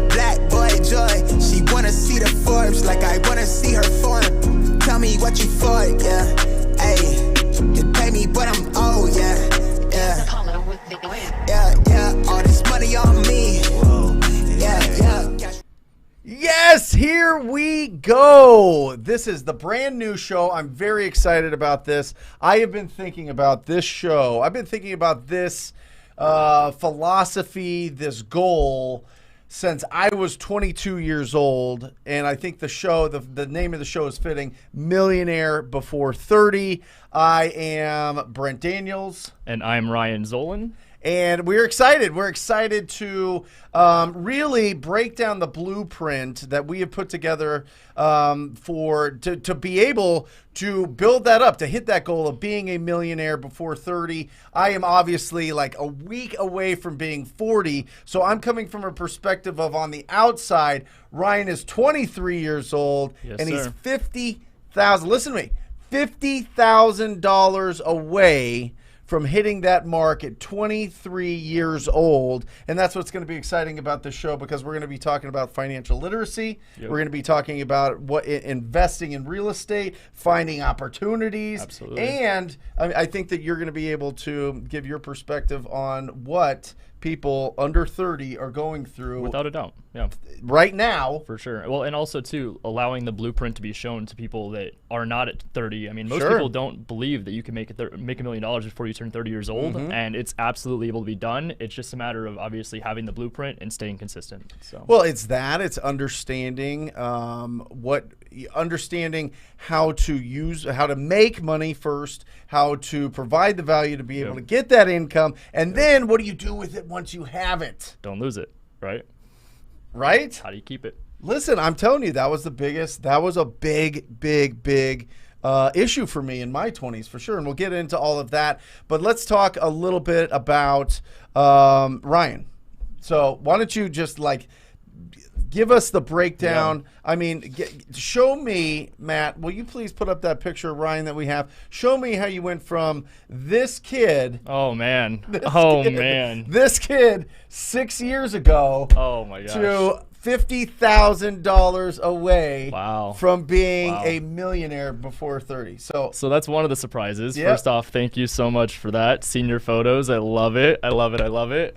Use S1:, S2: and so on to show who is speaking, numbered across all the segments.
S1: Black boy joy, she wanna see the Forbes like I wanna see her form. Tell me what you for, yeah. Hey, you pay me, but I'm old, yeah. Yeah, all this money on me. Yeah.
S2: Yes, here we go. This is the brand new show. I'm very excited about this. I have been thinking about this show. I've been thinking about this philosophy, this goal, since I was 22 years old. And I think the show, the name of the show is fitting, Millionaire Before 30. I am Brent Daniels.
S3: And I'm Ryan Zolin.
S2: And we're excited. We're excited to really break down the blueprint that we have put together to be able to build that up, to hit that goal of being a millionaire before 30. I am obviously like a week away from being 40, so I'm coming from a perspective of on the outside. Ryan is 23 years old,
S3: Yes,
S2: and
S3: sir.
S2: he's $50,000. Listen to me, $50,000 away from hitting that mark at 23 years old. And that's what's going to be exciting about this show, because we're going to be talking about financial literacy.
S3: Yep.
S2: We're going to be talking about investing in real estate, finding opportunities.
S3: Absolutely.
S2: And I think that you're going to be able to give your perspective on what people under 30 are going through
S3: Without a doubt. Yeah,
S2: right now.
S3: for sure. Well, and also, too, allowing the blueprint to be shown to people that are not at 30. I mean, most
S2: Sure.
S3: people don't believe that you can make $1 million before you turn 30 years old, and it's absolutely able to be done. It's just a matter of obviously having the blueprint and staying consistent. So.
S2: Well, it's understanding understanding how to make money first, how to provide the value to be able
S3: Yep.
S2: to get that income, and then what do you do with it once you have it,
S3: Don't lose it, right?
S2: right?
S3: How do you keep it?
S2: Listen, I'm telling you, that was a big issue for me in my 20s for sure, and we'll get into all of that. But let's talk a little bit about Ryan. So why don't you just give us the breakdown?
S3: Yeah.
S2: I mean, show me, Matt, will you please put up that picture of Ryan that we have? Show me how you went from this kid.
S3: Oh, man.
S2: Man. This kid 6 years ago
S3: Oh, my gosh.
S2: to $50,000 away
S3: Wow.
S2: from being
S3: Wow.
S2: a millionaire before 30. So
S3: So that's one of the surprises.
S2: Yep.
S3: First off, thank you so much for that. Senior photos. I love it. I love it.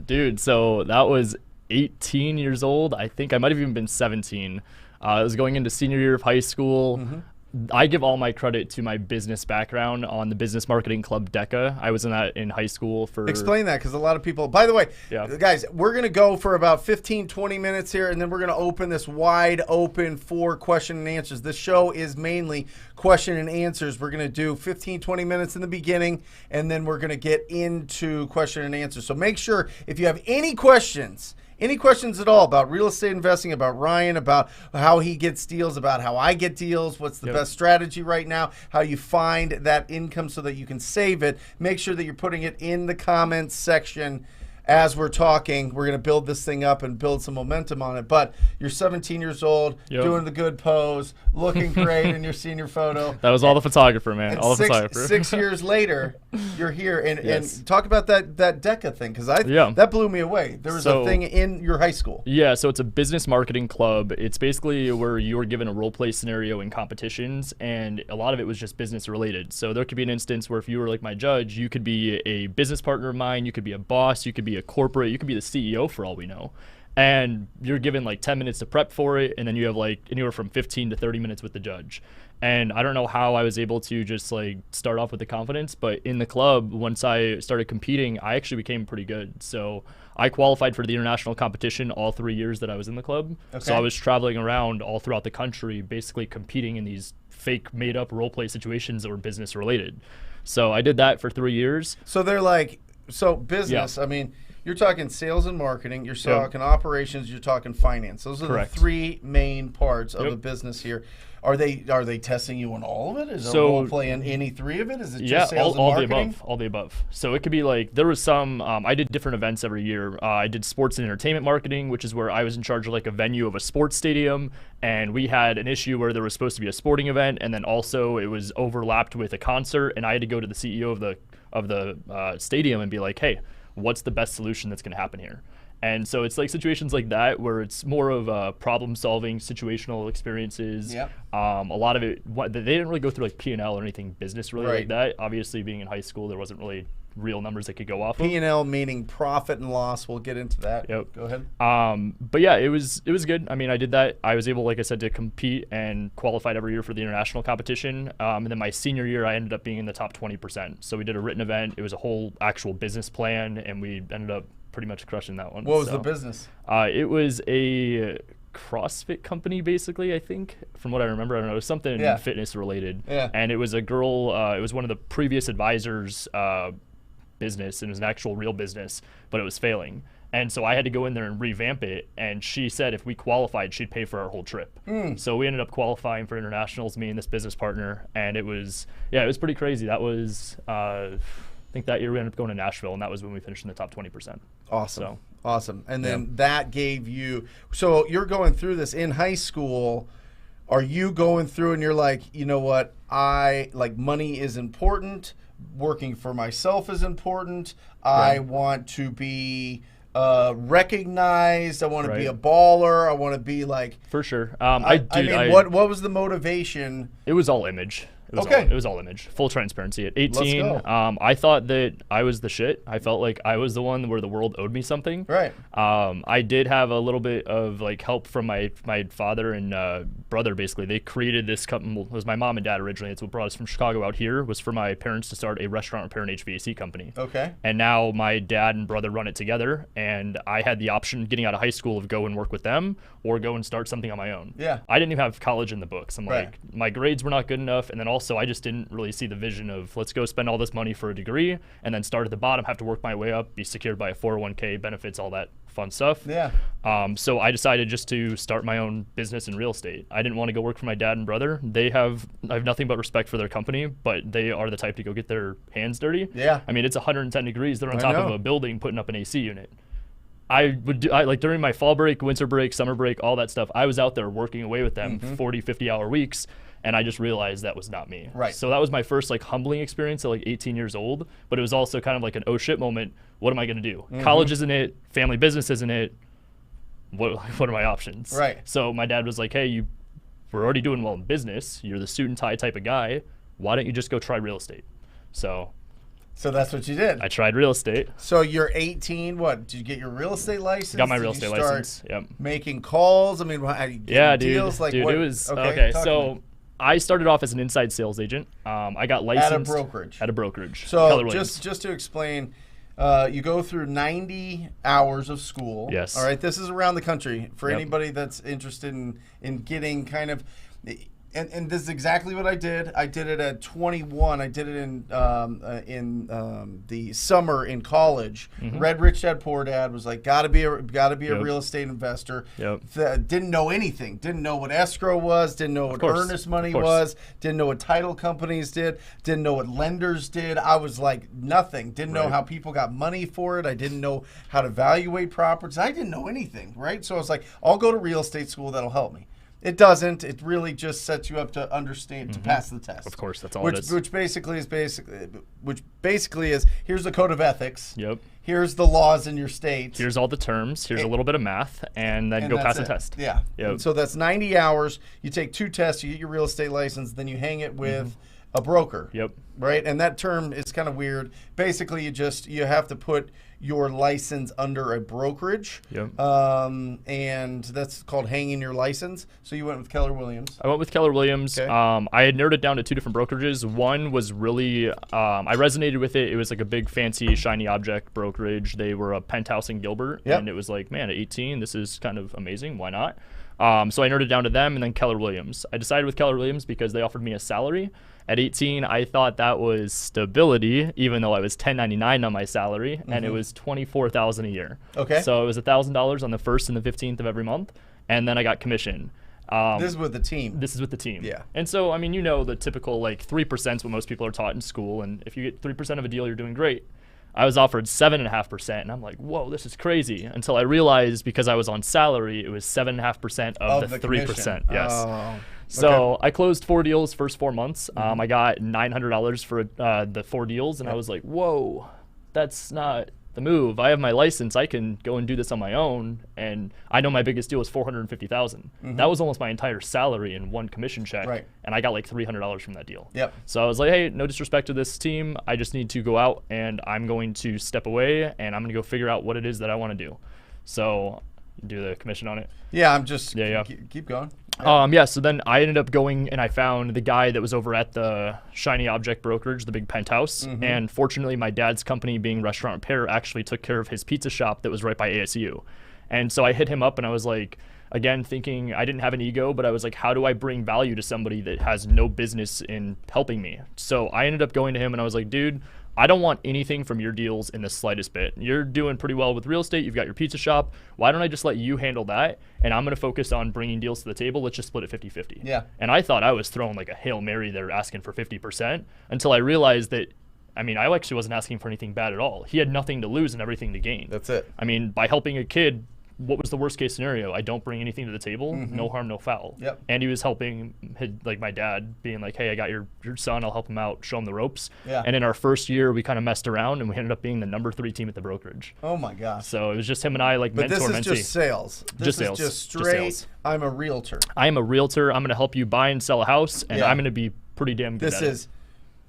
S3: Dude, so that was 18 years old. I think I might have even been 17. I was going into senior year of high school. I give all my credit to my business background on the business marketing club DECA. I was in that in high school for...
S2: explain that, because a lot of people, by the way,
S3: Yeah.
S2: guys, we're going to go for about 15-20 minutes here, and then we're going to open this wide open for question and answers. This show is mainly question and answers. We're going to do 15-20 minutes in the beginning, and then we're going to get into question and answers. So make sure, if you have any questions at all about real estate investing, about Ryan, about how he gets deals, about how I get deals, what's the
S3: Yep.
S2: best strategy right now, how you find that income so that you can save it, make sure that you're putting it in the comments section as we're talking. We're going to build this thing up and build some momentum on it. But you're 17 years old,
S3: Yep.
S2: doing the good pose, looking great in your senior photo.
S3: That was all the photographer, man.
S2: And
S3: All the
S2: 6
S3: photographer.
S2: years later, you're here. And,
S3: Yes.
S2: and talk about that DECA thing, because
S3: Yeah.
S2: that blew me away. There was a
S3: So-
S2: thing in your high school.
S3: Yeah, so it's a business marketing club. It's basically where you are given a role play scenario in competitions, and a lot of it was just business related. So there could be an instance where if you were like my judge, you could be a business partner of mine, you could be a boss, you could be a corporate, you could be the CEO for all we know. And you're given like 10 minutes to prep for it, and then you have like anywhere from 15 to 30 minutes with the judge. And I don't know how I was able to just like start off with the confidence, but in the club, once I started competing, I actually became pretty good. So I qualified for the international competition all 3 years that I was in the club.
S2: Okay.
S3: So I was traveling around all throughout the country, basically competing in these fake made up role play situations that were business related. So I did that for 3 years.
S2: So they're like, so business, I mean, you're talking sales and marketing, you're talking operations, you're talking finance. Those are
S3: Correct.
S2: the three main parts of a business here. Are they testing you on all of it? Is there role play in any three of it? Is it just sales and marketing?
S3: All the above. So it could be like, there was some, I did different events every year. I did sports and entertainment marketing, which is where I was in charge of like a venue of a sports stadium. And we had an issue where there was supposed to be a sporting event, and then also it was overlapped with a concert, and I had to go to the CEO of the stadium and be like, hey, what's the best solution that's going to happen here? And so it's like situations like that where it's more of problem-solving, situational experiences.
S2: Yep.
S3: A lot of it, they didn't really go through like P&L or anything business really like that. Obviously, being in high school, there wasn't really real numbers they could go off of.
S2: P&L meaning profit and loss. We'll get into that.
S3: Yep.
S2: Go ahead.
S3: But yeah, it was good. I mean, I did that. I was able, like I said, to compete and qualified every year for the international competition. And then my senior year, I ended up being in the top 20%. So we did a written event. It was a whole actual business plan, and we ended up pretty much crushing that one.
S2: What was the business?
S3: It was a CrossFit company, basically, I think, from what I remember. I don't know. It was something fitness related.
S2: Yeah.
S3: And it was a girl, it was one of the previous advisors' business, and it was an actual real business, but it was failing. And so I had to go in there and revamp it. And she said if we qualified, she'd pay for our whole trip. So we ended up qualifying for internationals, me and this business partner. And it was pretty crazy. That was, I think that year we ended up going to Nashville, and that was when we finished in the top 20%.
S2: Awesome.
S3: So,
S2: awesome. And then that gave you, so you're going through this in high school. Are you going through and you're like, you know what, money is important. Working for myself is important. I want to be recognized. I want to be a baller. I want to be like.
S3: For sure.
S2: What was the motivation?
S3: It was all image. It was all image. Full transparency. At 18, I thought that I was the shit. I felt like I was the one where the world owed me something.
S2: Right.
S3: I did have a little bit of like help from my father and brother. Basically, they created this company. It was my mom and dad originally. It's what brought us from Chicago out here. Was for my parents to start a restaurant repair and HVAC company.
S2: Okay.
S3: And now my dad and brother run it together, and I had the option getting out of high school of go and work with them or go and start something on my own.
S2: Yeah.
S3: I didn't even have college in the books. I'm like, my grades were not good enough, and then also I just didn't really see the vision of let's go spend all this money for a degree and then start at the bottom, have to work my way up, be secured by a 401k, benefits, all that fun stuff.
S2: Yeah.
S3: So I decided just to start my own business in real estate. I didn't want to go work for my dad and brother. I have nothing but respect for their company, but they are the type to go get their hands dirty.
S2: Yeah.
S3: I mean, it's 110 degrees. They're on top of a building putting up an AC unit. I like during my fall break, winter break, summer break, all that stuff, I was out there working away with them 40, 50 hour weeks. And I just realized that was not me.
S2: Right.
S3: So that was my first like humbling experience at like 18 years old. But it was also kind of like an oh shit moment. What am I going to do? College isn't it. Family business isn't it. What are my options?
S2: Right.
S3: So my dad was like, hey, we're already doing well in business. You're the suit and tie type of guy. Why don't you just go try real estate? So
S2: that's what you did.
S3: I tried real estate.
S2: So you're 18. What, did you get your real estate license?
S3: Got my real estate license. Yep.
S2: Making calls. I mean, deals? Like
S3: dude,
S2: what?
S3: It was
S2: okay.
S3: So I started off as an inside sales agent. I got licensed
S2: at a brokerage. So just to explain, you go through 90 hours of school.
S3: Yes.
S2: All right. This is around the country for anybody that's interested in getting kind of. And this is exactly what I did. I did it at 21. I did it in the summer in college. Read Rich Dad Poor Dad. Was like, gotta be a real estate investor. Didn't know anything. Didn't know what escrow was. Didn't know what earnest money was. Didn't know what title companies did. Didn't know what lenders did. I was like nothing. Didn't know how people got money for it. I didn't know how to evaluate properties. I didn't know anything. Right. So I was like, I'll go to real estate school. That'll help me. It doesn't. It really just sets you up to understand, to pass the test.
S3: Of course, that's all it is.
S2: Which basically is here's the code of ethics.
S3: Yep.
S2: Here's the laws in your state.
S3: Here's all the terms. Here's a little bit of math, and then go pass the test.
S2: Yeah.
S3: Yep.
S2: So that's 90 hours. You take 2 tests. You get your real estate license. Then you hang it with a broker.
S3: Yep.
S2: Right. And that term is kind of weird. Basically, you have to put your license under a brokerage.
S3: Yep.
S2: And that's called hanging your license. So you went with Keller Williams.
S3: I went with Keller Williams.
S2: Okay.
S3: I had narrowed it down to 2 different brokerages. One was really, I resonated with it. It was like a big, fancy, shiny object brokerage. They were a penthouse in Gilbert.
S2: Yep.
S3: And it was like, man, at 18, this is kind of amazing. Why not? So I nerded down to them and then Keller Williams. I decided with Keller Williams because they offered me a salary. At 18, I thought that was stability, even though I was $10.99 on my salary, and it was $24,000 a year.
S2: Okay.
S3: So it was $1,000 on the 1st and the 15th of every month, and then I got commission.
S2: This is with the team.
S3: This is with the team.
S2: Yeah.
S3: And so, I mean, you know, the typical like 3% is what most people are taught in school, and if you get 3% of a deal, you're doing great. I was offered 7.5%, and I'm like, whoa, this is crazy. Until I realized because I was on salary, it was 7.5% of the 3%.
S2: Commission.
S3: Yes.
S2: Oh.
S3: So I closed 4 deals first 4 months. I got $900 for the 4 deals, and I was like, whoa, that's not the move. I have my license. I can go and do this on my own. And I know my biggest deal was $450,000. That was almost my entire salary in one commission check.
S2: Right.
S3: And I got like $300 from that deal.
S2: Yep.
S3: So I was like, hey, no disrespect to this team. I just need to go out and I'm going to step away and I'm going to go figure out what it is that I want to do. So do the commission on it.
S2: Yeah, I'm just
S3: Yeah.
S2: keep going.
S3: So then I ended up going and I found the guy that was over at the Shiny Object Brokerage, the big penthouse. And fortunately, my dad's company, being Restaurant Repair, actually took care of his pizza shop that was right by ASU. And so I hit him up and I was like, again, thinking I didn't have an ego, but I was like, how do I bring value to somebody that has no business in helping me? So I ended up going to him and I was like, dude, I don't want anything from your deals in the slightest bit. You're doing pretty well with real estate. You've got your pizza shop. Why don't I just let you handle that? And I'm going to focus on bringing deals to the table. Let's just split it 50-50.
S2: Yeah.
S3: And I thought I was throwing like a Hail Mary there asking for 50% until I realized that, I mean, I actually wasn't asking for anything bad at all. He had nothing to lose and everything to gain.
S2: That's it.
S3: I mean, by helping a kid, what was the worst case scenario? I don't bring anything to the table, no harm, no foul.
S2: Yep.
S3: And he was helping, like my dad, being like, hey, I got your son, I'll help him out, show him the ropes.
S2: Yeah.
S3: And in our first year, we kind of messed around and we ended up being the number 3 team at the brokerage.
S2: Oh my gosh.
S3: So it was just him and I, like
S2: But
S3: mentor,
S2: this is
S3: mentee.
S2: just sales. This
S3: Just
S2: is
S3: sales.
S2: just
S3: Just
S2: straight.
S3: sales.
S2: I'm a realtor.
S3: I am a realtor. I'm going to help you buy and sell a house, and
S2: Yeah.
S3: I'm going to be pretty damn good
S2: This
S3: at
S2: is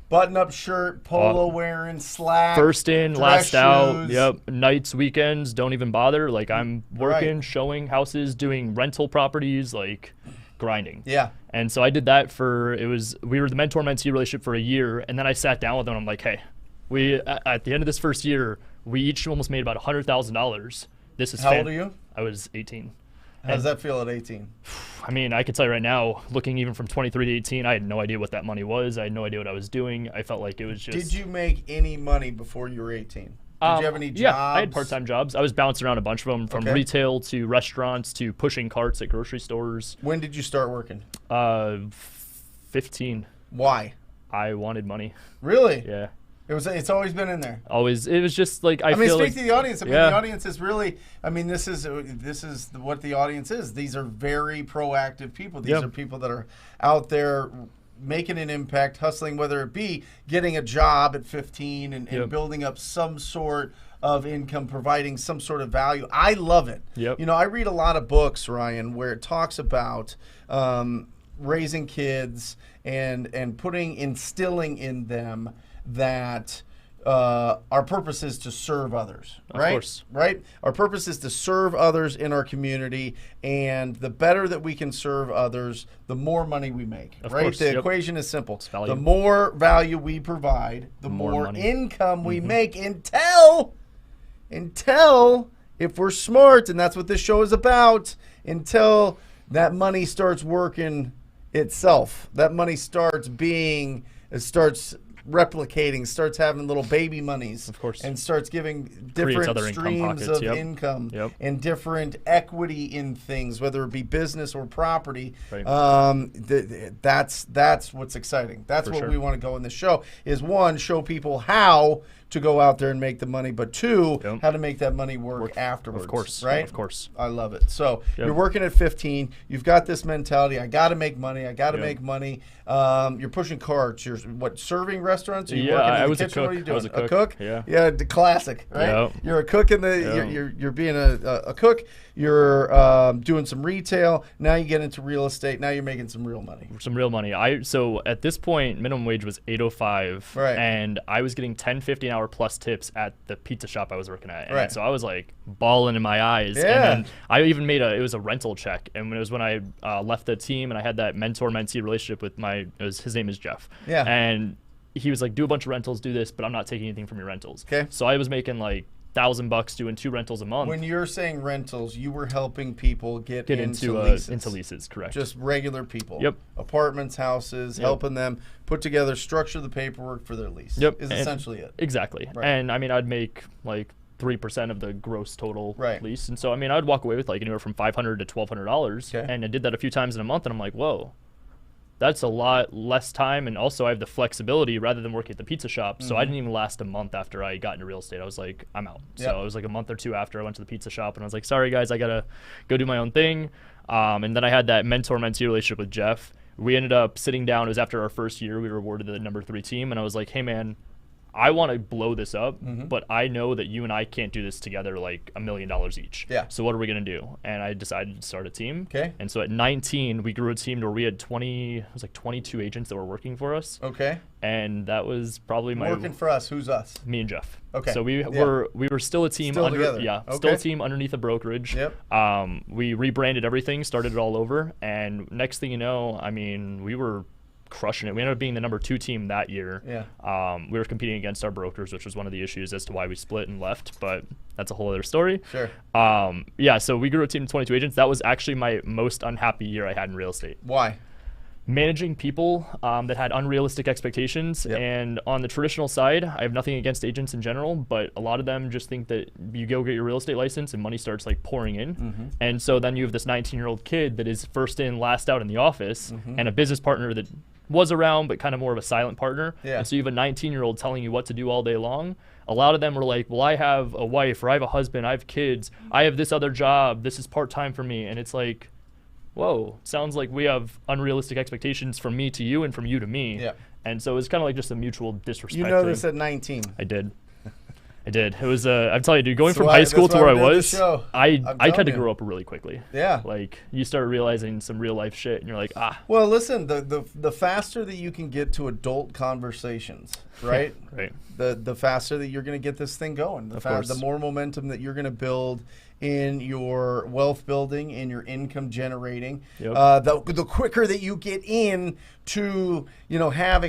S2: button-up shirt, polo wearing, slack.
S3: First in,
S2: dress
S3: last out.
S2: shoes.
S3: Yep. Nights, weekends, don't even bother. Like I'm working,
S2: Right.
S3: showing houses, doing rental properties, like grinding.
S2: Yeah.
S3: And so I did that we were the mentor-mentee relationship for a year, and then I sat down with them and I'm like, hey, at the end of this first year, we each almost made about $100,000. This is
S2: How old are you?
S3: I was 18.
S2: How does that feel at 18?
S3: I mean, I can tell you right now, looking even from 23 to 18, I had no idea what that money was. I had no idea what I was doing. I felt like it was just...
S2: Did you make any money before you were 18? Did you have any jobs?
S3: Yeah, I had part-time jobs. I was bouncing around a bunch of them, from
S2: Okay.
S3: retail to restaurants to pushing carts at grocery stores.
S2: When did you start working?
S3: 15.
S2: Why?
S3: I wanted money.
S2: Really?
S3: Yeah.
S2: It's always been in there.
S3: Always. It was just like,
S2: I mean,
S3: feel
S2: speak
S3: like,
S2: to the audience. I mean,
S3: Yeah.
S2: the audience is really. I mean, this is what the audience is. These are very proactive people. These
S3: Yeah.
S2: are people that are out there making an impact, hustling, whether it be getting a job at 15 and
S3: Yep.
S2: building up some sort of income, providing some sort of value. I love it.
S3: Yep.
S2: You know, I read a lot of books, Ryan, where it talks about raising kids and instilling in them that our purpose is to serve others, right?
S3: Of course.
S2: Right? Our purpose is to serve others in our community, and the better that we can serve others, the more money we make,
S3: Of
S2: right?
S3: course,
S2: The
S3: yep.
S2: equation is simple.
S3: value.
S2: The more value we provide, the
S3: More
S2: more
S3: money.
S2: income we make until if we're smart, and that's what this show is about, until that money starts working itself. That money starts replicating, starts having little baby monies,
S3: Of course.
S2: and starts giving
S3: Creates
S2: different
S3: other income
S2: streams
S3: pockets,
S2: of
S3: yep.
S2: income
S3: Yep.
S2: and different equity in things, whether it be business or property.
S3: Right.
S2: That's what's exciting. That's
S3: For
S2: what
S3: sure.
S2: we want to go in this show is, one, show people how to go out there and make the money, but two,
S3: Yep.
S2: how to make that money work afterwards.
S3: Of course.
S2: Right?
S3: Of course.
S2: I love it. So
S3: Yep.
S2: you're working at 15. You've got this mentality. I got to make money. I got to
S3: Yep.
S2: make money. You're pushing carts. You're serving restaurants? Are you
S3: Yeah,
S2: working in
S3: I
S2: the
S3: was a
S2: kitchen? What are you
S3: cook. I
S2: doing?
S3: was a
S2: A
S3: cook.
S2: cook?
S3: Yeah.
S2: Yeah, the classic, right?
S3: Yep.
S2: You're a cook in the.
S3: Yep.
S2: You're being a cook. You're doing some retail. Now you get into real estate. Now you're making some real money.
S3: Some real money. So at this point, minimum wage was $8.05,
S2: Right.
S3: and I was getting $10.50 an hour plus tips at the pizza shop I was working at. And
S2: Right.
S3: so I was like bawling in my eyes.
S2: Yeah.
S3: And then I even made it was a rental check, and it was when I left the team, and I had that mentor-mentee relationship with his name is Jeff.
S2: Yeah.
S3: And he was like, do a bunch of rentals, do this, but I'm not taking anything from your rentals.
S2: Okay.
S3: So I was making like $1,000 doing 2 rentals a month.
S2: When you're saying rentals, you were helping people get into
S3: leases, correct?
S2: Just regular people.
S3: Yep.
S2: Apartments, houses, helping them put together, structure the paperwork for their lease.
S3: Yep.
S2: Is essentially it.
S3: Exactly.
S2: Right.
S3: And I mean, I'd make like 3% of the gross total
S2: Right.
S3: lease. And so, I mean, I'd walk away with like anywhere from $500 to $1,200.
S2: Okay.
S3: And I did that a few times in a month. And I'm like, whoa, that's a lot less time. And also I have the flexibility rather than working at the pizza shop. So I didn't even last a month after I got into real estate. I was like, I'm out.
S2: Yep.
S3: So it was like a month or 2 after I went to the pizza shop and I was like, sorry guys, I got to go do my own thing. And then I had that mentor-mentee relationship with Jeff. We ended up sitting down. It was after our first year. We were awarded the number 3 team. And I was like, hey man, I want to blow this up, but I know that you and I can't do this together like $1 million each.
S2: Yeah.
S3: So what are we going to do? And I decided to start a team.
S2: Okay.
S3: And so at 19, we grew a team where we had 22 agents that were working for us.
S2: Okay.
S3: And that was probably
S2: Working for us. Who's us?
S3: me and Jeff.
S2: Okay.
S3: So we were still a team
S2: Still together.
S3: still a
S2: Okay.
S3: team underneath a brokerage.
S2: Yep.
S3: We rebranded everything, started it all over, and next thing you know, I mean, we were crushing it. We ended up being the number 2 team that year.
S2: Yeah.
S3: We were competing against our brokers, which was one of the issues as to why we split and left, but that's a whole other story.
S2: Sure.
S3: So we grew a team of 22 agents. That was actually my most unhappy year I had in real estate.
S2: Why?
S3: Managing people that had unrealistic expectations.
S2: Yep.
S3: And on the traditional side, I have nothing against agents in general, but a lot of them just think that you go get your real estate license and money starts like pouring in. And so then you have this 19-year-old kid that is first in, last out in the office, and a business partner that was around but kind of more of a silent partner.
S2: Yeah.
S3: And so you have a 19-year-old telling you what to do all day long. A lot of them were like, well, I have a wife, or I have a husband, I have kids, I have this other job, this is part-time for me. And it's like, whoa, sounds like we have unrealistic expectations from me to you and from you to me.
S2: Yeah.
S3: And so it's kind of like just a mutual disrespect.
S2: You know
S3: thing.
S2: this at 19.
S3: I did. It was, I'm telling you, dude, going
S2: That's
S3: from
S2: why-
S3: high school
S2: that's
S3: to
S2: why
S3: where I
S2: I'm doing
S3: was,
S2: this show.
S3: I
S2: telling
S3: had to
S2: you.
S3: grow up really quickly.
S2: Yeah.
S3: Like, you start realizing some real life shit, and you're like,
S2: Well, listen, the faster that you can get to adult conversations, right?
S3: right.
S2: The faster that you're going to get this thing going. The more momentum that you're going to build in your wealth building, in your income generating.
S3: Yep.
S2: The quicker that you get in to,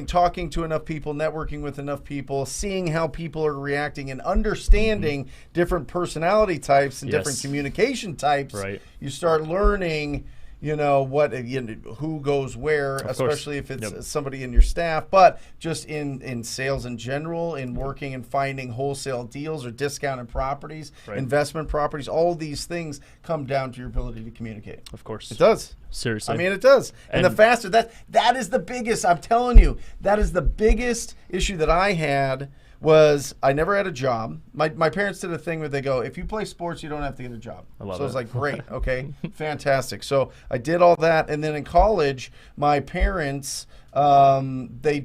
S2: talking to enough people, networking with enough people, seeing how people are reacting and understanding different personality types and different
S3: Yes.
S2: communication types,
S3: Right.
S2: you start learning who goes where, especially if it's
S3: Yep.
S2: somebody in your staff, but just in sales in general, in working and finding wholesale deals or discounted properties,
S3: Right.
S2: investment properties, all these things come down to your ability to communicate.
S3: Of course.
S2: It does.
S3: Seriously.
S2: I mean, it does. And the faster that is the biggest, I'm telling you, that is the biggest issue that I had. Was I never had a job. My parents did a thing where they go, if you play sports, you don't have to get a job.
S3: I love
S2: so I was
S3: it.
S2: like, great, okay, fantastic. So I did all that, and then in college, my parents, they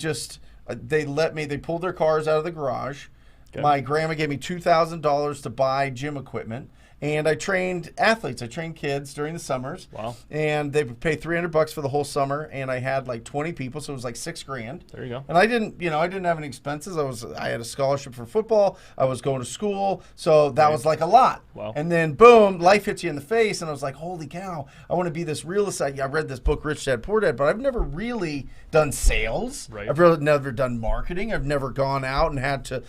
S2: pulled their cars out of the garage.
S3: Okay.
S2: My grandma gave me $2,000 to buy gym equipment. And I trained athletes. I trained kids during the summers.
S3: Wow.
S2: And they would pay $300 for the whole summer. And I had like 20 people, so it was like $6,000.
S3: There you go.
S2: And I didn't have any expenses. I had a scholarship for football. I was going to school, so that was like a lot.
S3: Wow.
S2: And then boom, life hits you in the face, and I was like, holy cow! I want to be this real estate. I read this book, Rich Dad Poor Dad, but I've never really done sales.
S3: Right.
S2: I've really never done marketing. I've never gone out and had to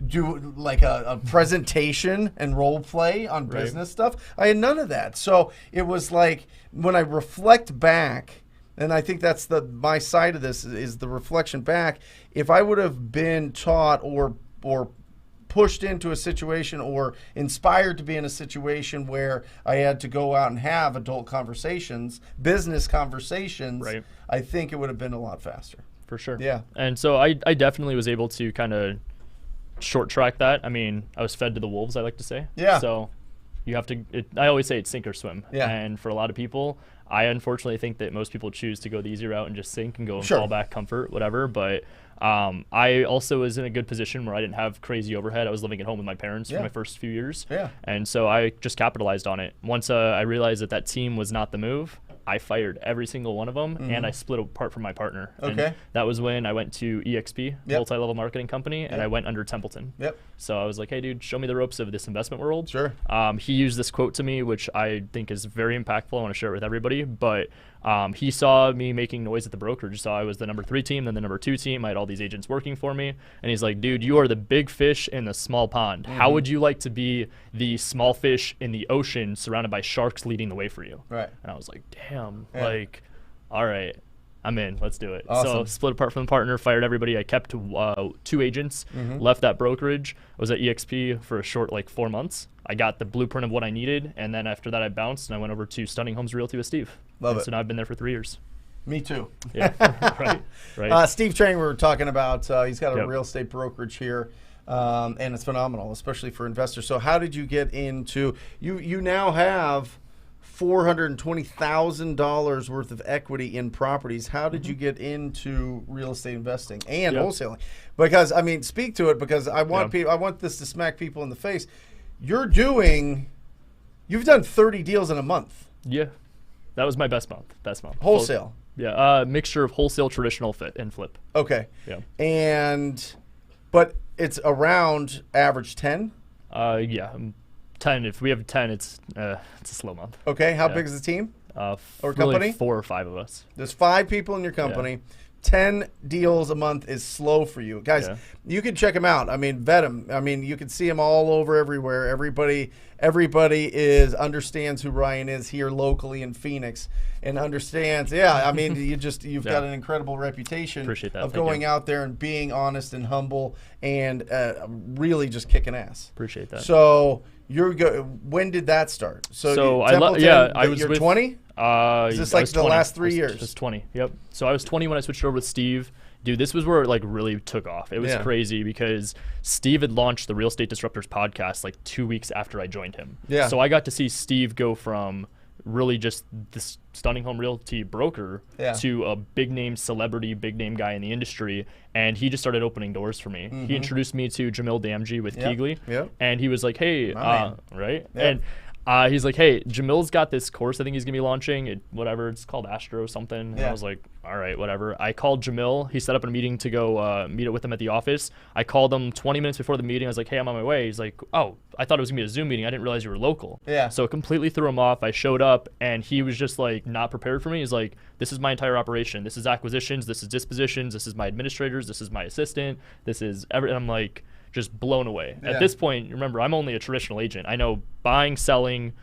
S2: do like a presentation and role play on
S3: Right.
S2: business stuff. I had none of that. So it was like when I reflect back, and I think that's my side of this is the reflection back. If I would have been taught or pushed into a situation or inspired to be in a situation where I had to go out and have adult conversations, business conversations,
S3: Right.
S2: I think it would have been a lot faster.
S3: For sure.
S2: Yeah.
S3: And so I definitely was able to kind of short track that. I mean, I was fed to the wolves, I like to say.
S2: Yeah.
S3: So you have to, I always say it's sink or swim.
S2: Yeah.
S3: And for a lot of people, I unfortunately think that most people choose to go the easy route and just sink and go and
S2: Sure.
S3: fall back, comfort, whatever. But I also was in a good position where I didn't have crazy overhead. I was living at home with my parents
S2: Yeah.
S3: for my first few years.
S2: Yeah.
S3: And so I just capitalized on it. Once I realized that team was not the move, I fired every single one of them, and I split apart from my partner.
S2: Okay.
S3: And that was when I went to EXP,
S2: Yep.
S3: multi-level marketing company, and I went under Templeton.
S2: Yep.
S3: So I was like, hey, dude, show me the ropes of this investment world.
S2: Sure.
S3: He used this quote to me, which I think is very impactful. I want to share it with everybody. But he saw me making noise at the brokerage. Saw I was the number 3 team, then the number 2 team. I had all these agents working for me. And he's like, dude, you are the big fish in the small pond. How would you like to be the small fish in the ocean surrounded by sharks leading the way for you?
S2: Right.
S3: And I was like, damn,
S2: Yeah.
S3: like, all right. I'm in. Let's do it.
S2: Awesome.
S3: So split apart from the partner, fired everybody. I kept 2 agents, left that brokerage. I was at EXP for a short 4 months. I got the blueprint of what I needed, and then after that I bounced and I went over to Stunning Homes Realty with Steve.
S2: Love
S3: and
S2: it.
S3: So now I've been there for 3 years.
S2: Me too.
S3: Yeah, right.
S2: Steve Trang, we were talking about, he's got a
S3: Yep.
S2: real estate brokerage here, and it's phenomenal, especially for investors. So how did you get into, you now have $420,000 worth of equity in properties. How did you get into real estate investing and
S3: Yep.
S2: wholesaling? Because, I mean, speak to it, because I want
S3: Yeah.
S2: I want this to smack people in the face. You've done 30 deals in a month.
S3: Yeah. That was my best month.
S2: Wholesale.
S3: Yeah. Mixture of wholesale, traditional, fit, and flip.
S2: Okay.
S3: Yeah.
S2: But it's around average 10.
S3: Yeah. 10. If we have 10, it's a slow month.
S2: Okay. How
S3: Yeah.
S2: big is the team? Or
S3: Really
S2: company?
S3: 4 or 5 of us.
S2: There's 5 people in your company. 10 deals a month is slow for you. Guys,
S3: Yeah.
S2: you can check them out. I mean, vet them. I mean, you can see them all over everywhere. Everybody understands who Ryan is here locally in Phoenix and understands. Yeah, I mean, you've got an incredible reputation
S3: Appreciate that.
S2: of
S3: Thank
S2: going
S3: you.
S2: out there and being honest and humble and really just kicking ass.
S3: Appreciate that.
S2: So when did that start?
S3: So I was
S2: you're
S3: with
S2: 20? Is this
S3: I
S2: like
S3: was
S2: the
S3: 20.
S2: last 3
S3: I was
S2: years?
S3: Just 20. Yep. So I was 20 when I switched over with Steve. Dude, this was where it really took off. It was crazy because Steve had launched the Real Estate Disruptors podcast 2 weeks after I joined him.
S2: Yeah.
S3: So I got to see Steve go from really just this Stunning Home Realty broker to a big name celebrity, big name guy in the industry. And he just started opening doors for me. He introduced me to Jamil Damji with Keegley.
S2: Yep.
S3: And he was like, hey, right?
S2: Yep.
S3: And he's like, hey, Jamil's got this course I think he's going to be launching. It's called Astro something. And I was like, all right, whatever. I called Jamil. He set up a meeting to go meet up with him at the office. I called him 20 minutes before the meeting. I was like, hey, I'm on my way. He's like, oh, I thought it was going to be a Zoom meeting. I didn't realize you were local.
S2: Yeah.
S3: So it completely threw him off. I showed up, and he was just not prepared for me. He's like, this is my entire operation. This is acquisitions. This is dispositions. This is my administrators. This is my assistant. This is everything. I'm like, just blown away.
S2: Yeah.
S3: At this point, remember, I'm only a traditional agent. I know buying, selling,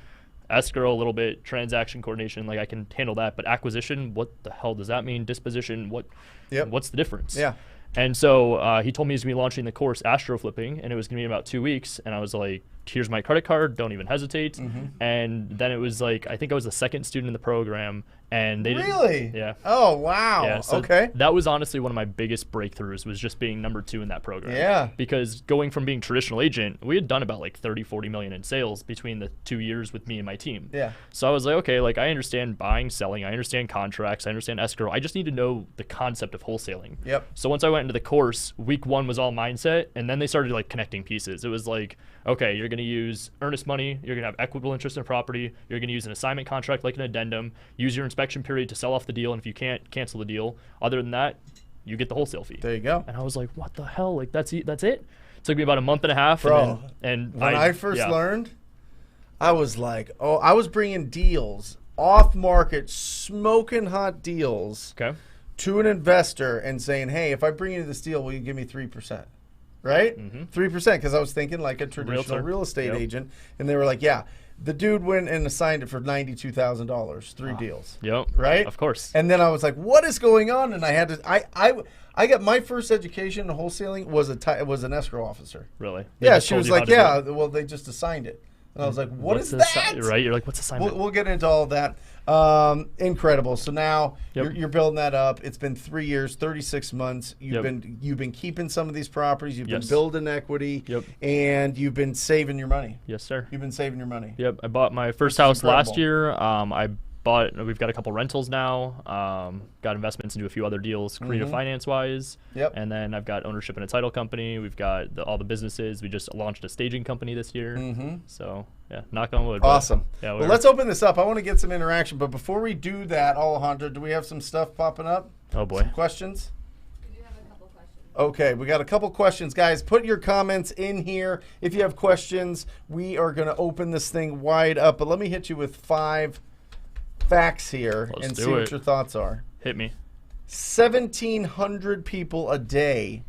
S3: escrow a little bit, transaction coordination, I can handle that. But acquisition, what the hell does that mean? Disposition, what's the difference?
S2: Yeah.
S3: And so he told me he's going to be launching the course Astro Flipping, and it was going to be in about 2 weeks. And I was like, here's my credit card, don't even hesitate. And then it was I think I was the second student in the program, and they
S2: Really?
S3: Yeah.
S2: Oh, wow.
S3: Yeah, so
S2: okay.
S3: that was honestly one of my biggest breakthroughs, was just being number 2 in that program.
S2: Yeah.
S3: Because going from being traditional agent, we had done about 30-40 million in sales between the 2 years with me and my team.
S2: Yeah.
S3: So I was like, okay, I understand buying, selling, I understand contracts, I understand escrow. I just need to know the concept of wholesaling.
S2: Yep.
S3: So once I went into the course, week 1 was all mindset, and then they started connecting pieces. It was okay, you're going to use earnest money, you're going to have equitable interest in property, you're going to use an assignment contract like an addendum, use your inspection period to sell off the deal, and if you can't, cancel the deal. Other than that, you get the wholesale fee.
S2: There you go.
S3: And I was like, what the hell? That's it? It took me about a month and a half.
S2: Bro,
S3: and
S2: when I first learned, I was like, I was bringing deals, off-market, smoking hot deals to an investor and saying, hey, if I bring you this deal, will you give me 3%? Right? 3%, because I was thinking like a traditional real estate agent. And they were like, yeah. The dude went and assigned it for $92,000, 3 deals.
S3: Yep.
S2: Right?
S3: Of course.
S2: And then I was like, what is going on? And I had to, I got my first education in wholesaling was an escrow officer.
S3: Really?
S2: Yeah, she was like, yeah, well, they just assigned it. And I was like, what's that?
S3: Right? You're like, what's assignment?
S2: We'll get into all that. Incredible. So now you're building that up. It's been 3 years, 36 months. You've been keeping some of these properties. You've been building equity. And you've been saving your money.
S3: Yes, sir.
S2: You've been saving your money.
S3: Yep. I bought my first house last year. I we've got a couple rentals now. Got investments into a few other deals, creative finance wise.
S2: Yep.
S3: And then I've got ownership in a title company. We've got all the businesses. We just launched a staging company this year. So yeah, knock on wood.
S2: Awesome.
S3: Yeah,
S2: well, let's open this up. I want to get some interaction, but before we do that, Alejandro, do we have some stuff popping up?
S3: Oh boy.
S2: Some questions? Okay, we got a couple questions. Guys, put your comments in here. If you have questions, we are going to open this thing wide up. But let me hit you with 5 facts here and see what your thoughts are.
S3: Hit me.
S2: 1,700 people a day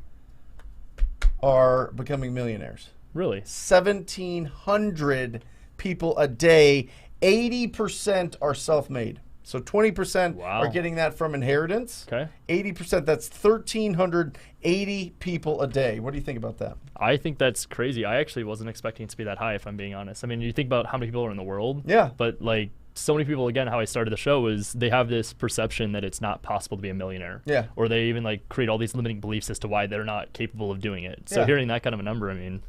S2: are becoming millionaires.
S3: Really?
S2: 1,700 people a day. 80% are self-made. So 20% are getting that from inheritance.
S3: Okay.
S2: 80%, that's 1,380 people a day. What do you think about that?
S3: I think that's crazy. I actually wasn't expecting it to be that high, if I'm being honest. I mean, you think about how many people are in the world.
S2: Yeah.
S3: But like so many people, again, how I started the show was they have this perception that it's not possible to be a millionaire.
S2: Yeah.
S3: Or they even like create all these limiting beliefs as to why they're not capable of doing it. So hearing that kind of a number, I mean,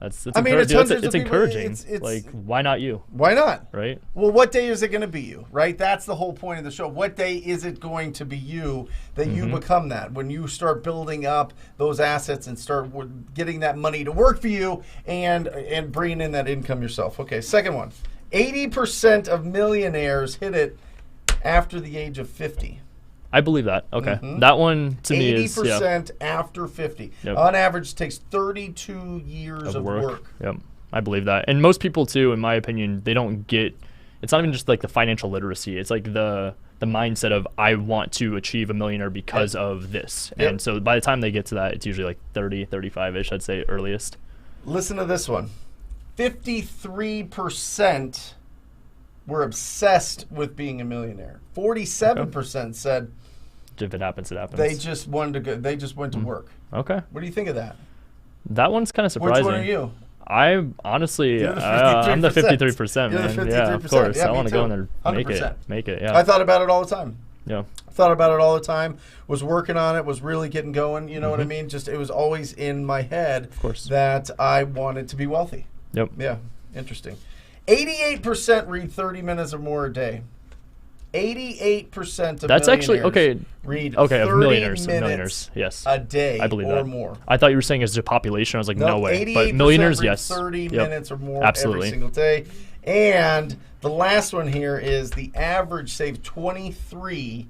S3: it's encouraging. Like, why not you?
S2: Why not?
S3: Right?
S2: Well, what day is it going to be you, right? That's the whole point of the show. What day is it going to be you that you become that? When you start building up those assets and start getting that money to work for you and bringing in that income yourself. Okay, second one. 80% of millionaires hit it after the age of 50.
S3: I believe that. Okay. That one to me is
S2: 80% after 50. Yep. On average, it takes 32 years of work.
S3: Yep. I believe that. And most people too, in my opinion, they don't get, it's not even just like the financial literacy. It's like the mindset of I want to achieve a millionaire because of this. Yep. And so by the time they get to that, it's usually like 30, 35-ish, I'd say earliest. Listen
S2: to this one. 53% were obsessed with being a millionaire. 47% said
S3: if it happens, it happens.
S2: They just wanted to go. They just went to work.
S3: Okay.
S2: What do you think of that?
S3: That one's kind of surprising.
S2: Which one are you?
S3: I honestly, I'm the 53%, man. 53%. Yeah, of course.
S2: Yeah,
S3: I want to go in there,
S2: 100%.
S3: make it. Yeah.
S2: I thought about it all the time.
S3: Yeah.
S2: I thought about it all the time. Was working on it. Was really getting going. You know what I mean? Just it was always in my head.
S3: Of course.
S2: That I wanted to be wealthy.
S3: Yep.
S2: Yeah. Interesting. 88% read 30 minutes or more a day. 88% of
S3: that's actually
S2: read 30
S3: of millionaires,
S2: yes, a day
S3: I believe
S2: or
S3: that.
S2: More.
S3: I thought you were saying as a population. I was like, no way. But millionaires, yes.
S2: 30 minutes or more every single day. And the last one here is the average saved 23%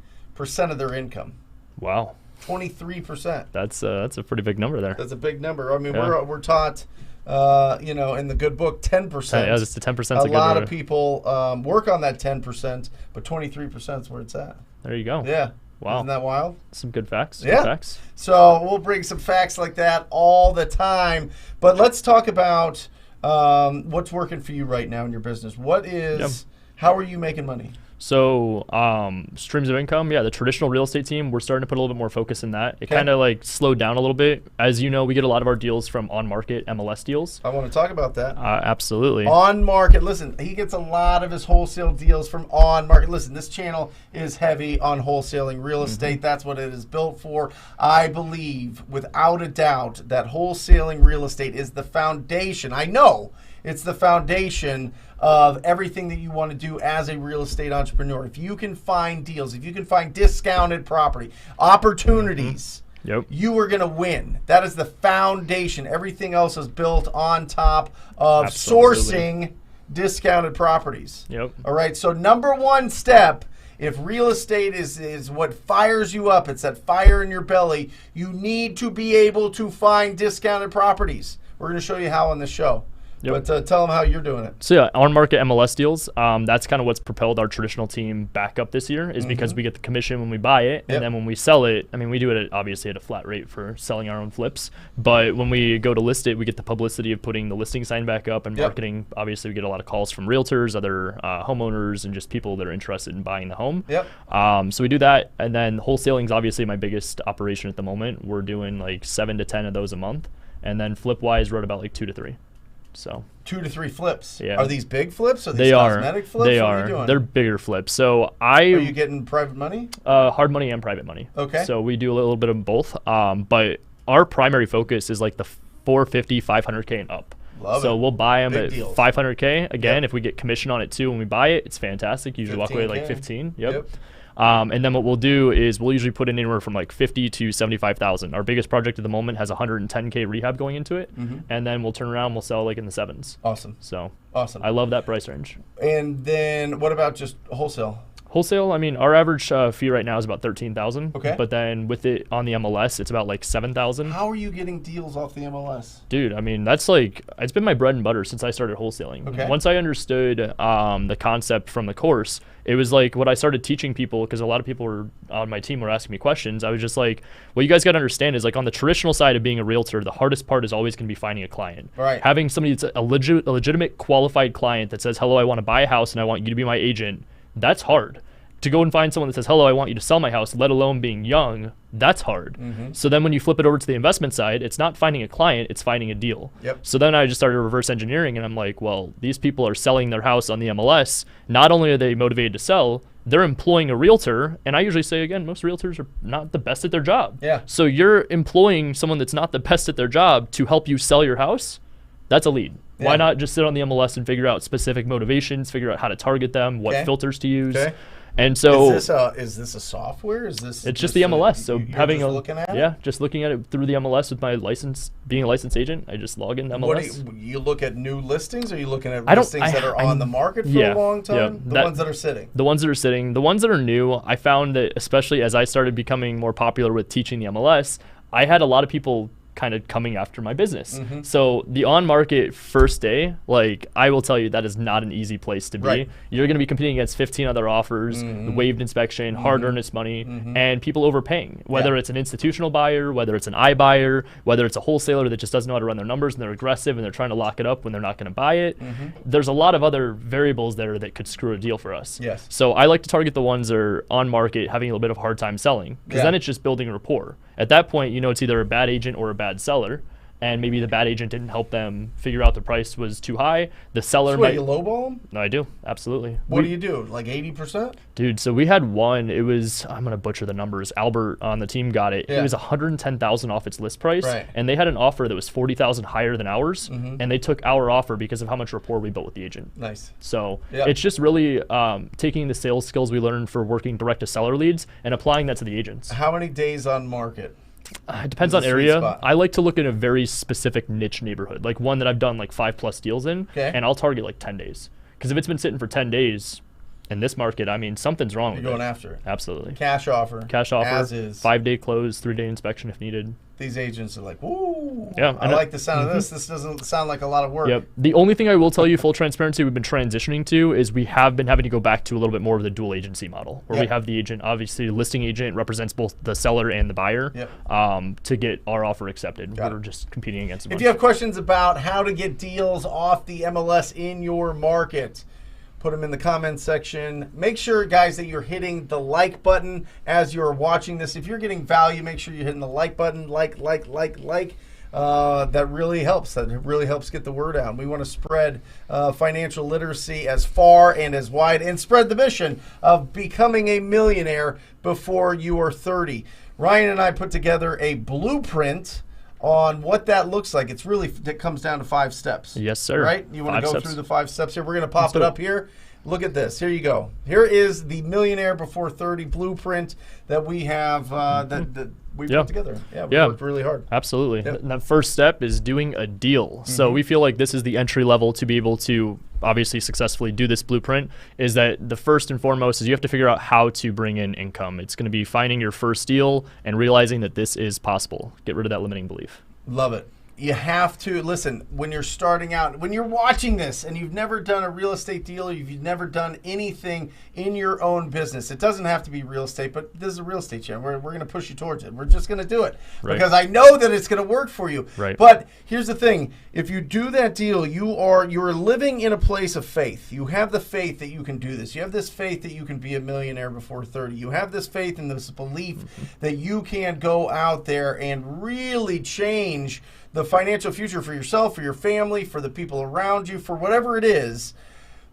S2: of their income.
S3: Wow.
S2: 23%.
S3: That's a pretty big number there.
S2: That's a big number. I mean, we're taught. In the good book, 10%.
S3: Yeah, it's the 10%.
S2: A lot of people work on that 10%, but 23% is where it's at.
S3: There you go.
S2: Yeah.
S3: Wow.
S2: Isn't that wild?
S3: Some good facts.
S2: Yeah.
S3: Good facts.
S2: So we'll bring some facts like that all the time. But let's talk about what's working for you right now in your business. How are you making money?
S3: So streams of income, the traditional real estate team, we're starting to put a little bit more focus in that. It kind of like slowed down a little bit. As you know, we get a lot of our deals from on-market MLS deals.
S2: I want to talk about that.
S3: Absolutely.
S2: On-market. Listen, he gets a lot of his wholesale deals from on-market. Listen, this channel is heavy on wholesaling real estate. That's what it is built for. I believe, without a doubt, that wholesaling real estate is the foundation. I know it's the foundation of everything that you want to do as a real estate entrepreneur. If you can find deals, if you can find discounted property, opportunities, you are going to win. That is the foundation. Everything else is built on top of sourcing discounted properties. All right, so number one step, if real estate is what fires you up, it's that fire in your belly, you need to be able to find discounted properties. We're going to show you how on this show. But tell them how you're doing it. So
S3: on-market MLS deals, that's kind of what's propelled our traditional team back up this year is because we get the commission when we buy it, and then when we sell it, I mean, we do it obviously at a flat rate for selling our own flips, but when we go to list it, we get the publicity of putting the listing sign back up and marketing. Obviously, we get a lot of calls from realtors, other homeowners, and just people that are interested in buying the home. So we do that, and then wholesaling is obviously my biggest operation at the moment. We're doing like 7 to 10 of those a month, and then flip-wise, we're at about like 2 to 3. So
S2: 2 to 3 flips.
S3: Yeah.
S2: Are these big flips? Are these cosmetic flips?
S3: They
S2: what
S3: are.
S2: Are you doing?
S3: They're bigger flips. So are
S2: you getting private money?
S3: Hard money and private money.
S2: Okay.
S3: So we do a little bit of both. But our primary focus is like the 450, 500K and up.
S2: Love
S3: so
S2: it.
S3: we'll buy them
S2: Big
S3: at
S2: deals.
S3: $500K. Again,
S2: Yep.
S3: if we get commission on it too when we buy it, it's fantastic. Usually walk away like
S2: 15K.
S3: 15. Yep.
S2: Yep.
S3: And then what we'll do is we'll usually put in anywhere from like 50 to 75,000. Our biggest project at the moment has 110K rehab going into it, and then we'll turn around, we'll sell like in the 7s.
S2: Awesome.
S3: So
S2: Awesome.
S3: I love that price range.
S2: And then what about just wholesale?
S3: Wholesale, I mean, our average fee right now is about 13,000.
S2: Okay.
S3: But then with it on the MLS, it's about like 7,000.
S2: How are you getting deals off the MLS?
S3: Dude, I mean, that's like, it's been my bread and butter since I started wholesaling.
S2: Okay.
S3: Once I understood the concept from the course, it was like what I started teaching people, because a lot of people were on my team were asking me questions. I was just like, what you guys got to understand is like on the traditional side of being a realtor, the hardest part is always going to be finding a client.
S2: Right.
S3: Having somebody that's a legitimate qualified client that says, hello, I want to buy a house and I want you to be my agent, that's hard. To go and find someone that says, hello, I want you to sell my house, let alone being young, that's hard. So then when you flip it over to the investment side, it's not finding a client, it's finding a deal.
S2: Yep.
S3: So then I just started reverse engineering, and I'm like, well, these people are selling their house on the MLS. Not only are they motivated to sell, they're employing a realtor. And I usually say, again, most realtors are not the best at their job.
S2: Yeah.
S3: So you're employing someone that's not the best at their job to help you sell your house. That's a lead.
S2: Yeah.
S3: Why not just sit on the MLS and figure out specific motivations, figure out how to target them, what
S2: Okay.
S3: filters to use.
S2: Okay.
S3: And so
S2: Is this a software? Is this
S3: it's just the MLS. So
S2: you're
S3: having
S2: just
S3: a
S2: looking at it?
S3: yeah, just looking at it through the MLS with my license, being a licensed agent, I just log into MLS.
S2: What do you look at new listings? Or are you looking at
S3: I don't-
S2: listings that are on the market for
S3: yeah,
S2: a long time?
S3: yeah,
S2: The
S3: that-
S2: ones that are sitting.
S3: The ones that are sitting, the ones that are new, I found that especially as I started becoming more popular with teaching the MLS, I had a lot of people kind of coming after my business. So the on market first day, like I will tell you, that is not an easy place to be.
S2: Right.
S3: You're going to be competing against 15 other offers, waived inspection, hard earnest money, and people overpaying, whether
S2: Yeah.
S3: it's an institutional buyer, whether it's an iBuyer, whether it's a wholesaler that just doesn't know how to run their numbers and they're aggressive and they're trying to lock it up when they're not going to buy it. There's a lot of other variables there that could screw a deal for us.
S2: Yes.
S3: So I like to target the ones that are on market having a little bit of a hard time selling, because
S2: Yeah.
S3: then it's just building rapport. At that point, you know it's either a bad agent or a bad seller, and maybe the bad agent didn't help them figure out the price was too high. The seller
S2: So what,
S3: might.
S2: you lowball them?
S3: No, I do, absolutely.
S2: What do you do? Like 80%?
S3: Dude, so we had one. It was, I'm gonna butcher the numbers. Albert on the team got it.
S2: Yeah.
S3: It was 110,000 off its list price,
S2: Right.
S3: and they had an offer that was 40,000 higher than ours, and they took our offer because of how much rapport we built with the agent.
S2: Nice.
S3: So
S2: Yeah.
S3: it's just really taking the sales skills we learned for working direct to seller leads and applying that to the agents.
S2: How many days on market?
S3: It depends
S2: Is
S3: on
S2: the sweet
S3: area.
S2: spot.
S3: I like to look at a very specific niche neighborhood, like one that I've done like 5+ deals in,
S2: Okay.
S3: and I'll target like 10 days. Because if it's been sitting for 10 days in this market, I mean, something's wrong
S2: You're
S3: with
S2: going
S3: it.
S2: after it.
S3: Absolutely.
S2: Cash offer.
S3: Cash offer,
S2: As is.
S3: 5-day close, 3-day inspection if needed.
S2: These agents are like, woo.
S3: Yeah,
S2: I
S3: I know.
S2: like the sound of this. This doesn't sound like a lot of work.
S3: Yep. The only thing I will tell you, full transparency, we've been transitioning to is we have been having to go back to a little bit more of the dual agency model, where we
S2: Yep.
S3: have the agent, obviously, the listing agent represents both the seller and the buyer to get our offer accepted.
S2: Got
S3: We're
S2: it.
S3: just competing against a bunch.
S2: If you have questions about how to get deals off the MLS in your market, put them in the comments section. Make sure, guys, that you're hitting the like button as you're watching this. If you're getting value, make sure you're hitting the like button. Like. That really helps. That really helps get the word out. We want to spread financial literacy as far and as wide and spread the mission of becoming a millionaire before you are 30. Ryan and I put together a blueprint on what that looks like. It comes down to 5 steps.
S3: Yes, sir.
S2: Right? You want
S3: 5
S2: to go
S3: steps.
S2: through the 5 steps here? We're going to pop
S3: Let's
S2: it
S3: do it.
S2: up here. Look at this. Here you go. Here is the Millionaire Before 30 blueprint that we have that we
S3: Yeah.
S2: put together. Yeah, we
S3: Yeah.
S2: worked really hard.
S3: Absolutely.
S2: Yep.
S3: And that first step is doing a deal. So we feel like this is the entry level to be able to obviously successfully do this blueprint, is that the first and foremost is you have to figure out how to bring in income. It's going to be finding your first deal and realizing that this is possible. Get rid of that limiting belief.
S2: Love it. You have to listen when you're starting out, when you're watching this and you've never done a real estate deal, or you've never done anything in your own business. It doesn't have to be real estate, but this is a real estate channel. We're going to push you towards it. We're just going to do it
S3: Right.
S2: because I know that it's going to work for you.
S3: Right.
S2: But here's the thing. If you do that deal, you're living in a place of faith. You have the faith that you can do this. You have this faith that you can be a millionaire before 30. You have this faith and this belief that you can go out there and really change the financial future for yourself, for your family, for the people around you, for whatever it is.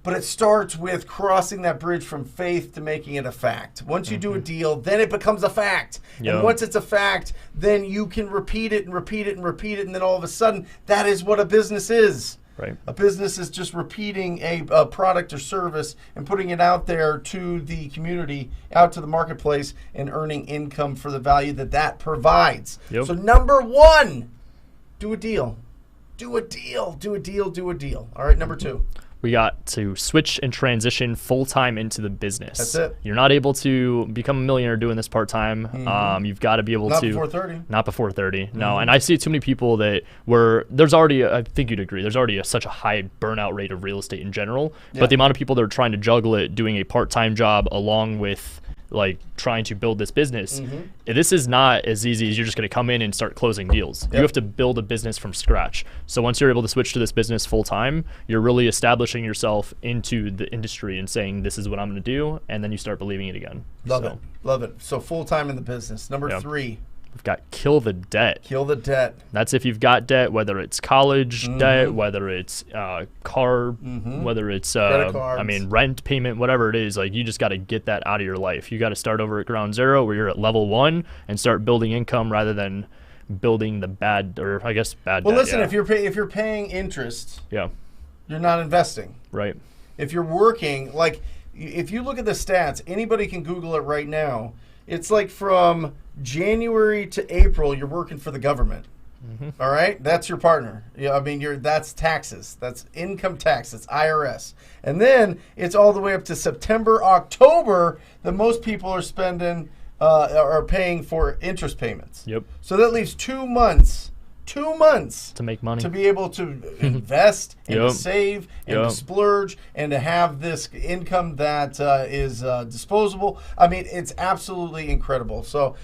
S2: But it starts with crossing that bridge from faith to making it a fact. Once you do a deal, then it becomes a fact.
S3: Yep.
S2: And once it's a fact, then you can repeat it and repeat it and repeat it. And then all of a sudden, that is what a business is.
S3: Right.
S2: A business is just repeating a product or service and putting it out there to the community, out to the marketplace, and earning income for the value that provides.
S3: Yep.
S2: So number one, do a deal. Do a deal. Do a deal. Do a deal. All right, number two.
S3: We got to switch and transition full-time into the business.
S2: That's it.
S3: You're not able to become a millionaire doing this part-time. You've got to be able
S2: Not
S3: to.
S2: before 30.
S3: Not before 30. No, and I see too many people that there's already, I think you'd agree, there's already such a high burnout rate of real estate in general.
S2: Yeah.
S3: But the amount of people that are trying to juggle it, doing a part-time job along with like trying to build this business, this is not as easy as you're just going to come in and start closing deals.
S2: Yep.
S3: You have to build a business from scratch. So once you're able to switch to this business full time, you're really establishing yourself into the industry and saying, this is what I'm going to do. And then you start believing it again.
S2: Love it. Love it. So full time in the business. Number three.
S3: We've got kill the debt.
S2: Kill the debt.
S3: That's if you've got debt, whether it's college debt, whether it's car, whether it's
S2: Credit cards.
S3: rent payment, whatever it is. Like, you just got to get that out of your life. You got to start over at ground zero, where you're at level 1, and start building income rather than building the bad debt.
S2: Well, listen, if you're paying interest,
S3: yeah,
S2: you're not investing.
S3: right,
S2: If you're working, like if you look at the stats, anybody can Google it right now. It's like from January to April, you're working for the government. All right, that's your partner. Yeah, I mean, that's taxes, that's income tax, that's IRS, and then it's all the way up to September, October that most people are spending, are paying for interest payments.
S3: Yep.
S2: So that leaves 2 months. 2 months
S3: to make money,
S2: to be able to invest and to save and to splurge and to have this income that is disposable. I mean, it's absolutely incredible. So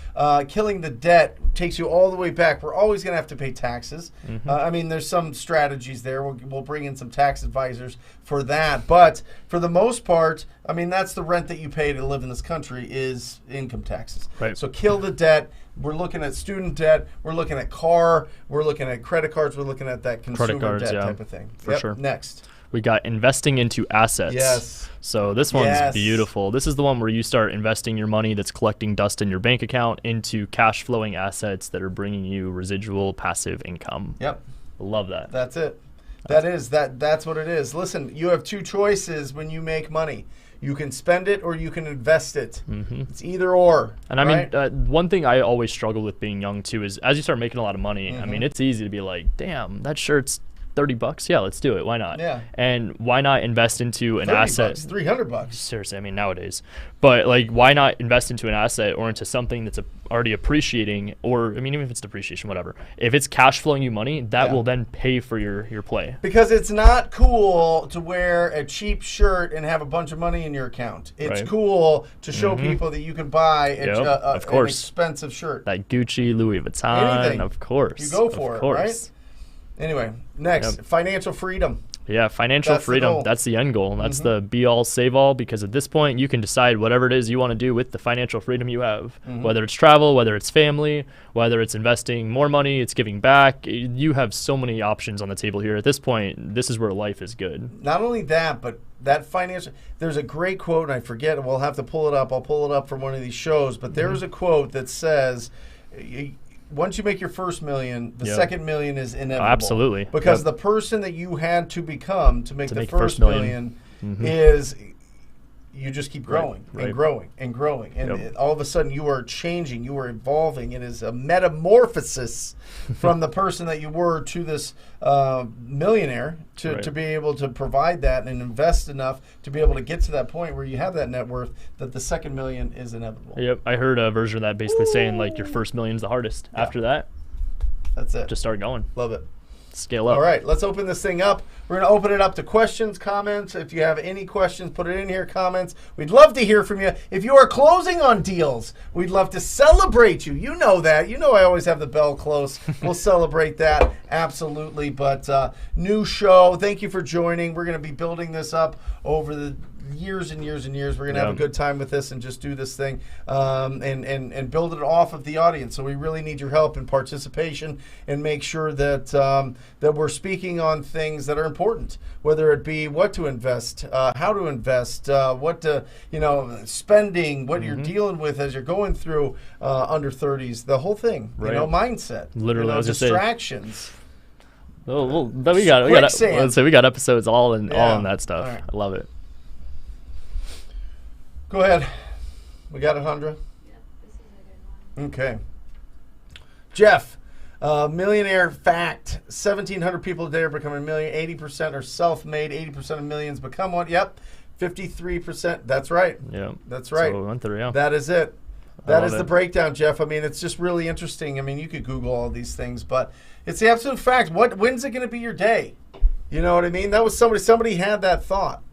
S2: killing the debt takes you all the way back. We're always going to have to pay taxes. I mean, there's some strategies there. We'll bring in some tax advisors for that. But for the most part, I mean, that's the rent that you pay to live in this country is income taxes.
S3: Right.
S2: So kill the debt. We're looking at student debt. We're looking at car. We're looking at credit cards. We're looking at that consumer debt type of thing.
S3: For sure.
S2: Next.
S3: We got investing into assets.
S2: Yes.
S3: So this one's beautiful. This is the one where you start investing your money that's collecting dust in your bank account into cash flowing assets that are bringing you residual passive income.
S2: Yep.
S3: Love that.
S2: That's it. That's what it is. Listen, you have two choices when you make money. You can spend it or you can invest it. It's either or.
S3: And I mean, one thing I always struggle with being young too is as you start making a lot of money, I mean, it's easy to be like, damn, that shirt's $30. Yeah, let's do it. Why not?
S2: Yeah.
S3: And why not invest into an asset?
S2: $300.
S3: Seriously, I mean, nowadays. But like, why not invest into an asset or into something that's already appreciating, or I mean, even if it's depreciation, whatever. If it's cash flowing you money, that will then pay for your play.
S2: Because it's not cool to wear a cheap shirt and have a bunch of money in your account. It's cool to show people that you can buy an expensive shirt.
S3: That Gucci, Louis Vuitton,
S2: anything.
S3: Of course.
S2: You go for it, right? Anyway, next, financial freedom.
S3: Yeah, financial freedom. That's the end goal. That's the be-all, save-all, because at this point, you can decide whatever it is you want to do with the financial freedom you have, whether it's travel, whether it's family, whether it's investing more money, it's giving back. You have so many options on the table here. At this point, this is where life is good.
S2: Not only that, but that financial, there's a great quote, and I forget, we'll have to pull it up. I'll pull it up from one of these shows, but there's a quote that says, once you make your first $1 million, the second $1 million is inevitable.
S3: Absolutely.
S2: Because the person that you had to become to make the first $1 million is, you just keep growing and growing and growing. And all of a sudden you are changing, you are evolving. It is a metamorphosis from the person that you were to this millionaire to be able to provide that and invest enough to be able to get to that point where you have that net worth that the second $1 million is inevitable.
S3: Yep, I heard a version of that basically saying like your first $1 million's the hardest. After that,
S2: that's it.
S3: Just start going.
S2: Love it.
S3: Scale up.
S2: All right, let's open this thing up. We're going to open it up to questions, comments. If you have any questions, put it in here, comments. We'd love to hear from you. If you are closing on deals, we'd love to celebrate you. You know that. You know I always have the bell close. We'll celebrate that, absolutely. But new show. Thank you for joining. We're going to be building this up over the years and years and years. We're going to have a good time with this and just do this thing and build it off of the audience. So we really need your help and participation and make sure that that we're speaking on things that are important, whether it be what to invest, how to invest, what to, spending, what you're dealing with as you're going through under 30s, the whole thing,
S3: Right.
S2: Mindset,
S3: Literally, I was just saying.
S2: distractions.
S3: Oh, well, we got episodes all in that stuff.
S2: Right.
S3: I love it.
S2: Go ahead. We got it, Hundra?
S4: Yeah, this is a good one.
S2: Okay. Jeff, millionaire fact. 1,700 people a day are becoming a million. 80% are self-made. 80% of millions become one. Yep. 53%. That's right.
S3: Yeah.
S2: That's right.
S3: So we went through, yeah.
S2: That is it. That is
S3: love
S2: the
S3: it.
S2: breakdown, Jeff. I mean, it's just really interesting. I mean, you could Google all these things, but it's the absolute fact. When's it going to be your day? You know what I mean? That was somebody had that thought.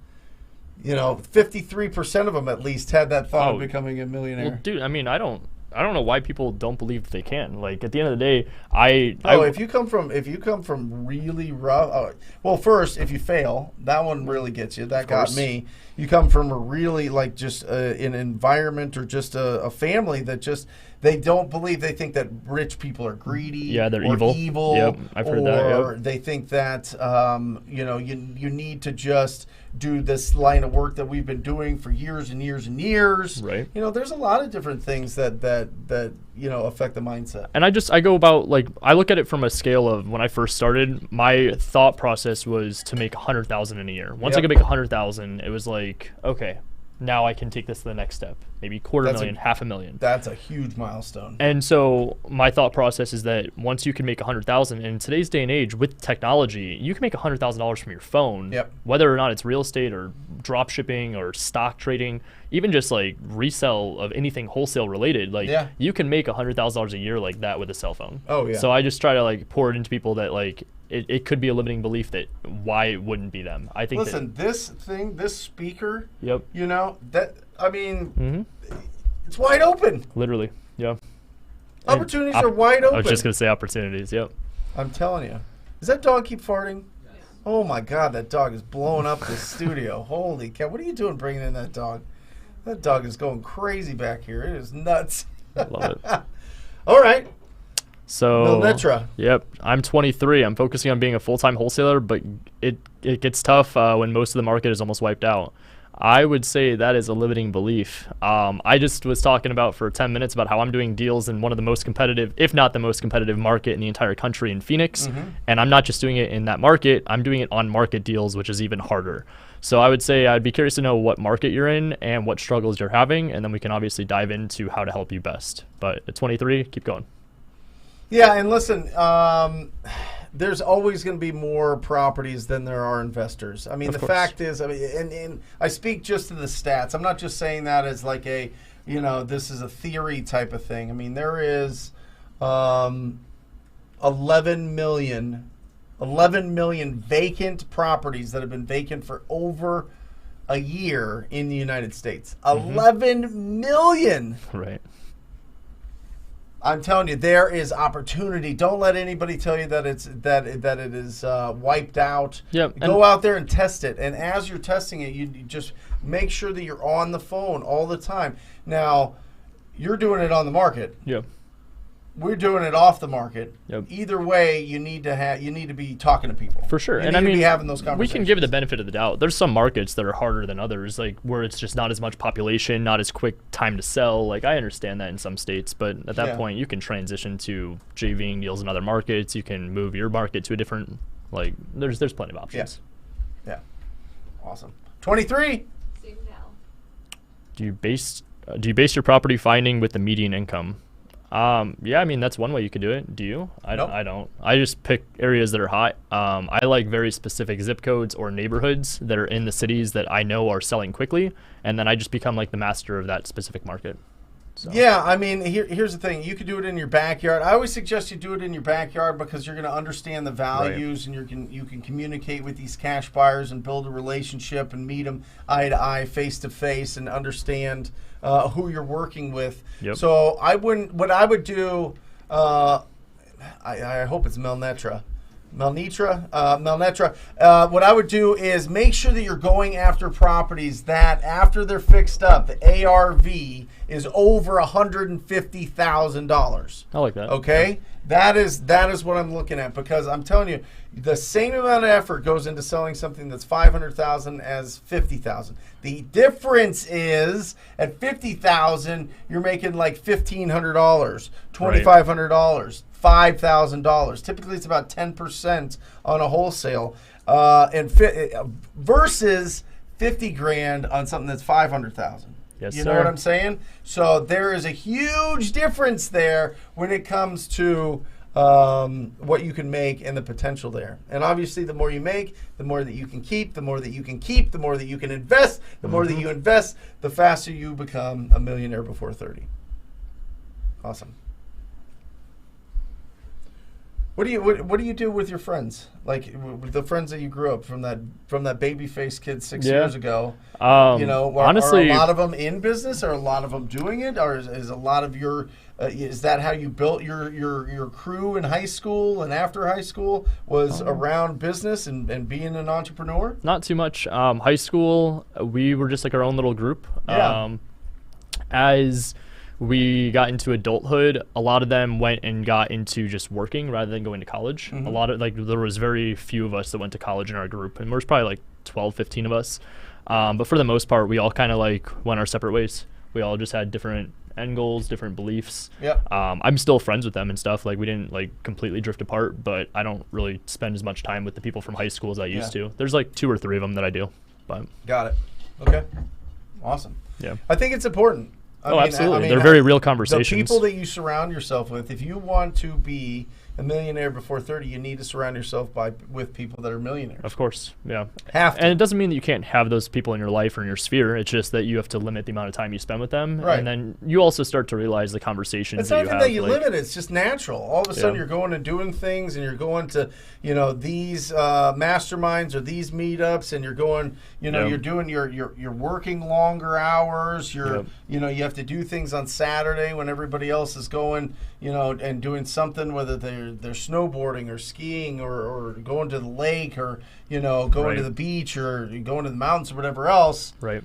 S2: 53% of them at least had that thought of becoming a millionaire.
S3: Well, dude, I mean, I don't know why people don't believe that they can. Like, at the end of the day,
S2: if you come from really rough, well, first, if you fail, that one really gets you. That got me. You come from a really just an environment or just a family that just they don't believe. They think that rich people are greedy.
S3: Yeah, they're
S2: or
S3: evil. Yep, I've heard that.
S2: Or they think that you need to just do this line of work that we've been doing for years and years and years.
S3: Right.
S2: There's a lot of different things that affect the mindset.
S3: And I go about, I look at it from a scale of when I first started, my thought process was to make 100,000 in a year. Once I could make 100,000, it was like, okay, now I can take this to the next step. Maybe $250,000, $500,000.
S2: That's a huge milestone.
S3: And so my thought process is that once you can make 100,000 in today's day and age with technology, you can make $100,000 from your phone, whether or not it's real estate or drop shipping or stock trading, even just resell of anything wholesale related. You can make $100,000 a year like that with a cell phone.
S2: Oh yeah.
S3: So I just try to pour it into people that it could be a limiting belief that why it wouldn't be them. I think.
S2: Listen, this speaker.
S3: Yep.
S2: It's wide open.
S3: Literally. Yeah.
S2: Opportunities are wide open.
S3: I was just gonna say opportunities. Yep.
S2: I'm telling you. Does that dog keep farting? Yes. Oh my God, that dog is blowing up the studio. Holy cow! What are you doing bringing in that dog? That dog is going crazy back here. It is nuts.
S3: Love it.
S2: All right.
S3: So,
S2: Millionaire.
S3: Yep, I'm 23. I'm focusing on being a full-time wholesaler, but it gets tough when most of the market is almost wiped out. I would say that is a limiting belief. I just was talking about for 10 minutes about how I'm doing deals in one of the most competitive, if not the most competitive market in the entire country in Phoenix. And I'm not just doing it in that market, I'm doing it on market deals, which is even harder. So I would say I'd be curious to know what market you're in and what struggles you're having, and then we can obviously dive into how to help you best. But at 23, keep going.
S2: Yeah, and listen, there's always going to be more properties than there are investors. I mean, the fact is, and I speak just to the stats. I'm not just saying that as this is a theory type of thing. I mean, there is 11 million vacant properties that have been vacant for over a year in the United States. 11 million.
S3: Right.
S2: I'm telling you, there is opportunity. Don't let anybody tell you that it is wiped out.
S3: Yep.
S2: Go out there and test it. And as you're testing it, you just make sure that you're on the phone all the time. Now, you're doing it on the market.
S3: Yep.
S2: We're doing it off the market.
S3: Yep.
S2: Either way, you need to be talking to people.
S3: For sure.
S2: You need to be having those conversations.
S3: We can give it the benefit of the doubt. There's some markets that are harder than others, where it's just not as much population, not as quick time to sell. I understand that in some states, but at that point, you can transition to JVing deals in other markets. You can move your market to a different. There's plenty of options.
S2: Yeah. Awesome. 23.
S4: Soon now.
S3: Do you base your property finding with the median income? Yeah, I mean, that's one way you could do it. Do you?
S2: Nope.
S3: I don't. I just pick areas that are hot. I like very specific zip codes or neighborhoods that are in the cities that I know are selling quickly, and then I just become the master of that specific market. So.
S2: Yeah, I mean, here's the thing. You could do it in your backyard. I always suggest you do it in your backyard because you're going to understand the values, and you can communicate with these cash buyers and build a relationship and meet them eye to eye, face to face, and understand who you're working with.
S3: Yep.
S2: So what I would do, I hope it's Melnetra. What I would do is make sure that you're going after properties that after they're fixed up, the ARV is over $150,000.
S3: I like that.
S2: Okay? That is what I'm looking at, because I'm telling you, the same amount of effort goes into selling something that's $500,000 as $50,000. The difference is at $50,000, you're making like $1,500, $2,500, $5,000. Typically, it's about 10% on a wholesale, versus 50 grand on something that's 500,000.
S3: Yes,
S2: you know
S3: sir.
S2: what I'm saying? So there is a huge difference there when it comes to what you can make and the potential there. And obviously, the more you make, the more that you can keep, the more that you can keep, the more that you can invest, the more that you invest, the faster you become a millionaire before 30. Awesome. What do you do with your friends? Like with the friends that you grew up from that baby faced kid 6 years ago.
S3: Honestly,
S2: are a lot of them in business? Are a lot of them doing it? Or is a lot of your is that how you built your crew in high school and after high school was around business and being an entrepreneur?
S3: Not too much. High school, we were just like our own little group.
S2: Yeah.
S3: As we got into adulthood, a lot of them went and got into just working rather than going to college. A lot of there was very few of us that went to college in our group, and there's probably like 12, 15 of us. But for the most part, we all kind of like went our separate ways. We all just had different end goals, different beliefs.
S2: Yep.
S3: I'm still friends with them and stuff. Like we didn't like completely drift apart, but I don't really spend as much time with the people from high school as I used to. There's like 2 or 3 of them that I do. But
S2: Got it. Okay. Awesome.
S3: yeah.
S2: I think it's important.
S3: Absolutely. They're very real conversations.
S2: The people that you surround yourself with, if you want to be a millionaire before 30, you need to surround yourself with people that are millionaires.
S3: Of course, yeah.
S2: Have to.
S3: And it doesn't mean that you can't have those people in your life or in your sphere. It's just that you have to limit the amount of time you spend with them.
S2: Right.
S3: And then you also start to realize the conversations
S2: It's
S3: that
S2: not
S3: you
S2: even
S3: have.
S2: that you limit it. It's just natural. All of a sudden,
S3: Yeah.
S2: you're going and doing things, and you're going to, these masterminds or these meetups, and you're going, you're doing you're working longer hours. You're, you have to do things on Saturday when everybody else is going, and doing something, whether they're snowboarding or skiing or going to the lake or, going to the beach or going to the mountains or whatever else.
S3: Right.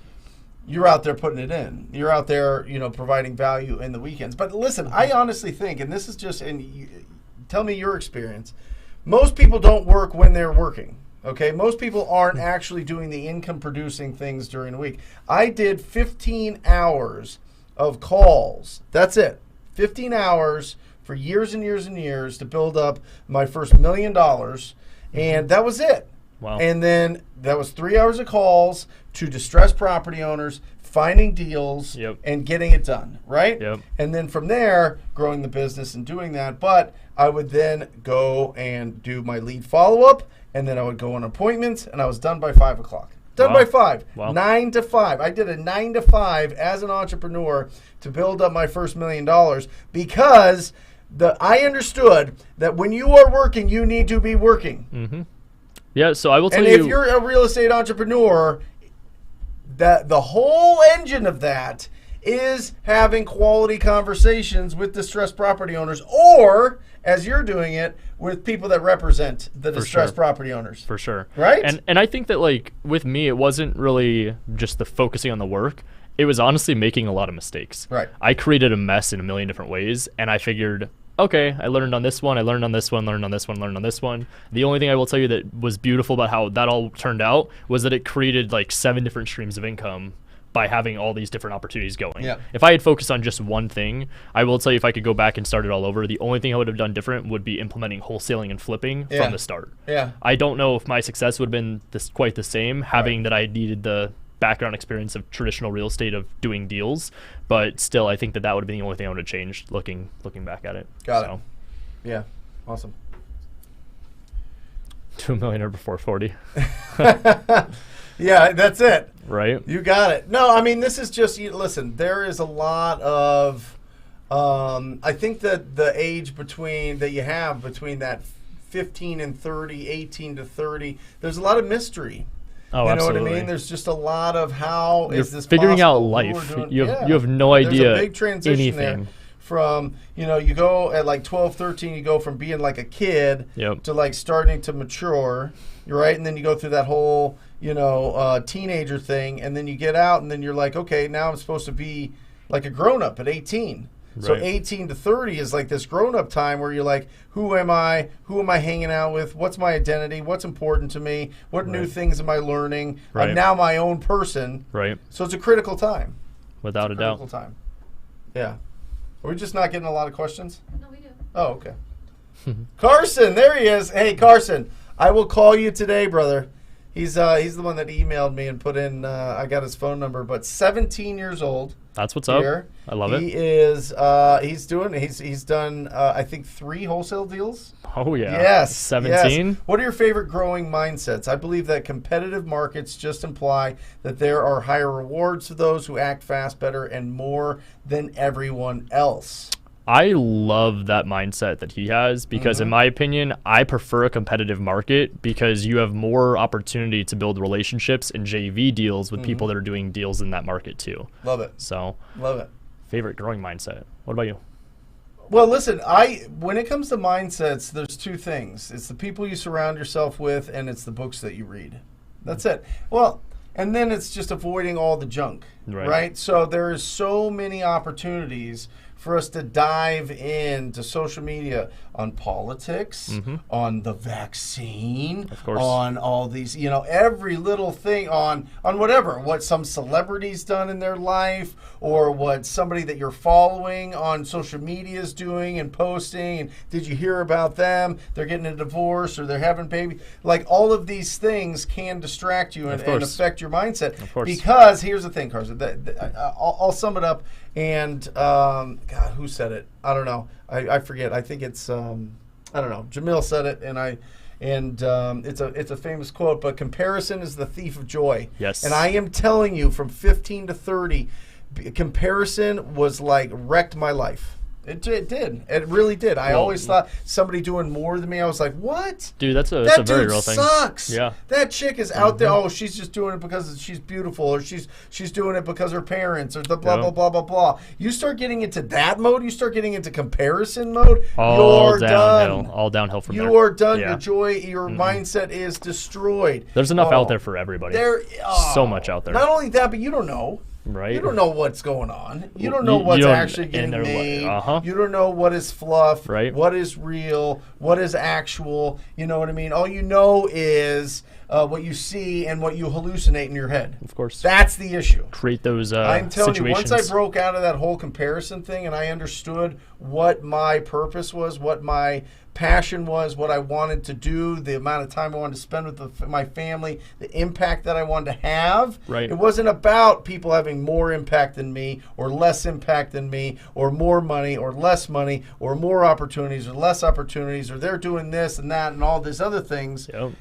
S2: You're out there putting it in. You're out there, providing value in the weekends. But listen, I honestly think, and this is just, tell me your experience, most people don't work when they're working. Okay, most people aren't actually doing the income-producing things during the week. I did 15 hours of calls. That's it. 15 hours for years and years and years to build up my first $1 million, and that was it.
S3: Wow.
S2: And then that was 3 hours of calls to distressed property owners, finding deals, and getting it done, right?
S3: Yep.
S2: And then from there, growing the business and doing that. But I would then go and do my lead follow-up, and then I would go on appointments, and I was done by 5 o'clock. Done by 5.
S3: Wow.
S2: 9 to 5. I did a 9 to 5 as an entrepreneur to build up my first $1 million because I understood that when you are working, you need to be working.
S3: Mm-hmm. Yeah, so I will tell
S2: and
S3: you.
S2: if you're a real estate entrepreneur, that the whole engine of that is having quality conversations with distressed property owners, or as you're doing it, with people that represent the distressed property owners.
S3: For sure.
S2: Right?
S3: And I think that like with me, it wasn't really just the focusing on the work. It was honestly making a lot of mistakes.
S2: Right.
S3: I created a mess in a million different ways, and I figured, okay, I learned on this one, I learned on this one, learned on this one, learned on this one. The only thing I will tell you that was beautiful about how that all turned out was that it created like 7 different streams of income by having all these different opportunities going.
S2: Yeah.
S3: If I had focused on just one thing, I will tell you, if I could go back and start it all over, the only thing I would have done different would be implementing wholesaling and flipping from the start.
S2: Yeah.
S3: I don't know if my success would have been quite the same, having that I needed the background experience of traditional real estate of doing deals, but still I think that would have been the only thing I would have changed looking back at it.
S2: Got it. Yeah. Awesome.
S3: $2 million before 40.
S2: Yeah, that's it.
S3: Right.
S2: You got it. No, I mean, this is just, listen, there is a lot of, I think that the age that you have between that 15 and 30, 18 to 30, there's a lot of mystery.
S3: Oh,
S2: you know
S3: absolutely.
S2: what I mean? There's just a lot of how
S3: You're
S2: is this
S3: figuring out
S2: possible?
S3: life.
S2: Doing,
S3: you have no idea
S2: There's a big transition
S3: anything.
S2: there from, you go at like 12, 13, you go from being like a kid to like starting to mature, right? And then you go through that whole, teenager thing, and then you get out, and then you're like, okay, now I'm supposed to be like a grown-up at 18. So
S3: Right.
S2: 18 to 30 is like this grown-up time where you're like, who am I? Who am I hanging out with? What's my identity? What's important to me? What new
S3: Right.
S2: things am I learning?
S3: Right.
S2: I'm now my own person.
S3: Right.
S2: So it's a critical time.
S3: Without a doubt.
S2: Critical time. Yeah. Are we just not getting a lot of questions?
S4: No, we do.
S2: Oh, okay. Carson, there he is. Hey, Carson, I will call you today, brother. He's the one that emailed me and put in. I got his phone number, but 17 years old.
S3: That's what's
S2: Here.
S3: up. I love it.
S2: He is. He's done. I think 3 wholesale deals.
S3: Oh yeah.
S2: Yes.
S3: 17.
S2: Yes. What are your favorite growing mindsets? I believe that competitive markets just imply that there are higher rewards to those who act fast, better, and more than everyone else.
S3: I love that mindset that he has because, in my opinion, I prefer a competitive market because you have more opportunity to build relationships and JV deals with people that are doing deals in that market too.
S2: Love it.
S3: So,
S2: Love it.
S3: favorite growing mindset. What about you?
S2: Well, listen, when it comes to mindsets, there's 2 things. It's the people you surround yourself with, and it's the books that you read. That's it. Well, and then it's just avoiding all the junk, right? So there's so many opportunities for us to dive into social media on politics, on the vaccine,
S3: Of course.
S2: on all these, every little thing on whatever, what some celebrity's done in their life or what somebody that you're following on social media is doing and posting. And did you hear about them? They're getting a divorce or they're having baby. Like all of these things can distract you and affect your mindset.
S3: Of course.
S2: Because here's the thing, Carson, I'll sum it up. And God, who said it? I don't know. I forget. I think it's I don't know. Jamil said it, and it's a famous quote. But comparison is the thief of joy.
S3: Yes.
S2: And I am telling you, from 15 to 30, comparison was like wrecked my life. It did. It really did. I always thought somebody doing more than me. I was like, what?
S3: Dude, that's a very real thing.
S2: Sucks.
S3: Yeah.
S2: That chick is out there. Oh, she's just doing it because she's beautiful, or she's doing it because her parents, or the blah, blah, blah, blah, blah. You start getting into that mode, you start getting into comparison mode, you're done.
S3: All downhill from there.
S2: You are done.
S3: Yeah.
S2: Your joy, your mindset is destroyed.
S3: There's enough out there for everybody. So much out there.
S2: Not only that, but you don't know.
S3: Right?
S2: You don't know what's going on. You don't know what's actually getting made. You don't know what is fluff,
S3: Right.
S2: what is real, what is actual. You know what I mean? All you know is what you see and what you hallucinate in your head.
S3: Of course.
S2: That's the issue.
S3: Create those
S2: I'm telling
S3: situations.
S2: you, once I broke out of that whole comparison thing and I understood what my purpose was, what my passion was, what I wanted to do, the amount of time I wanted to spend with my family, the impact that I wanted to have.
S3: Right.
S2: It wasn't about people having more impact than me or less impact than me or more money or less money or more opportunities or less opportunities or they're doing this and that and all these other things.
S3: Yep.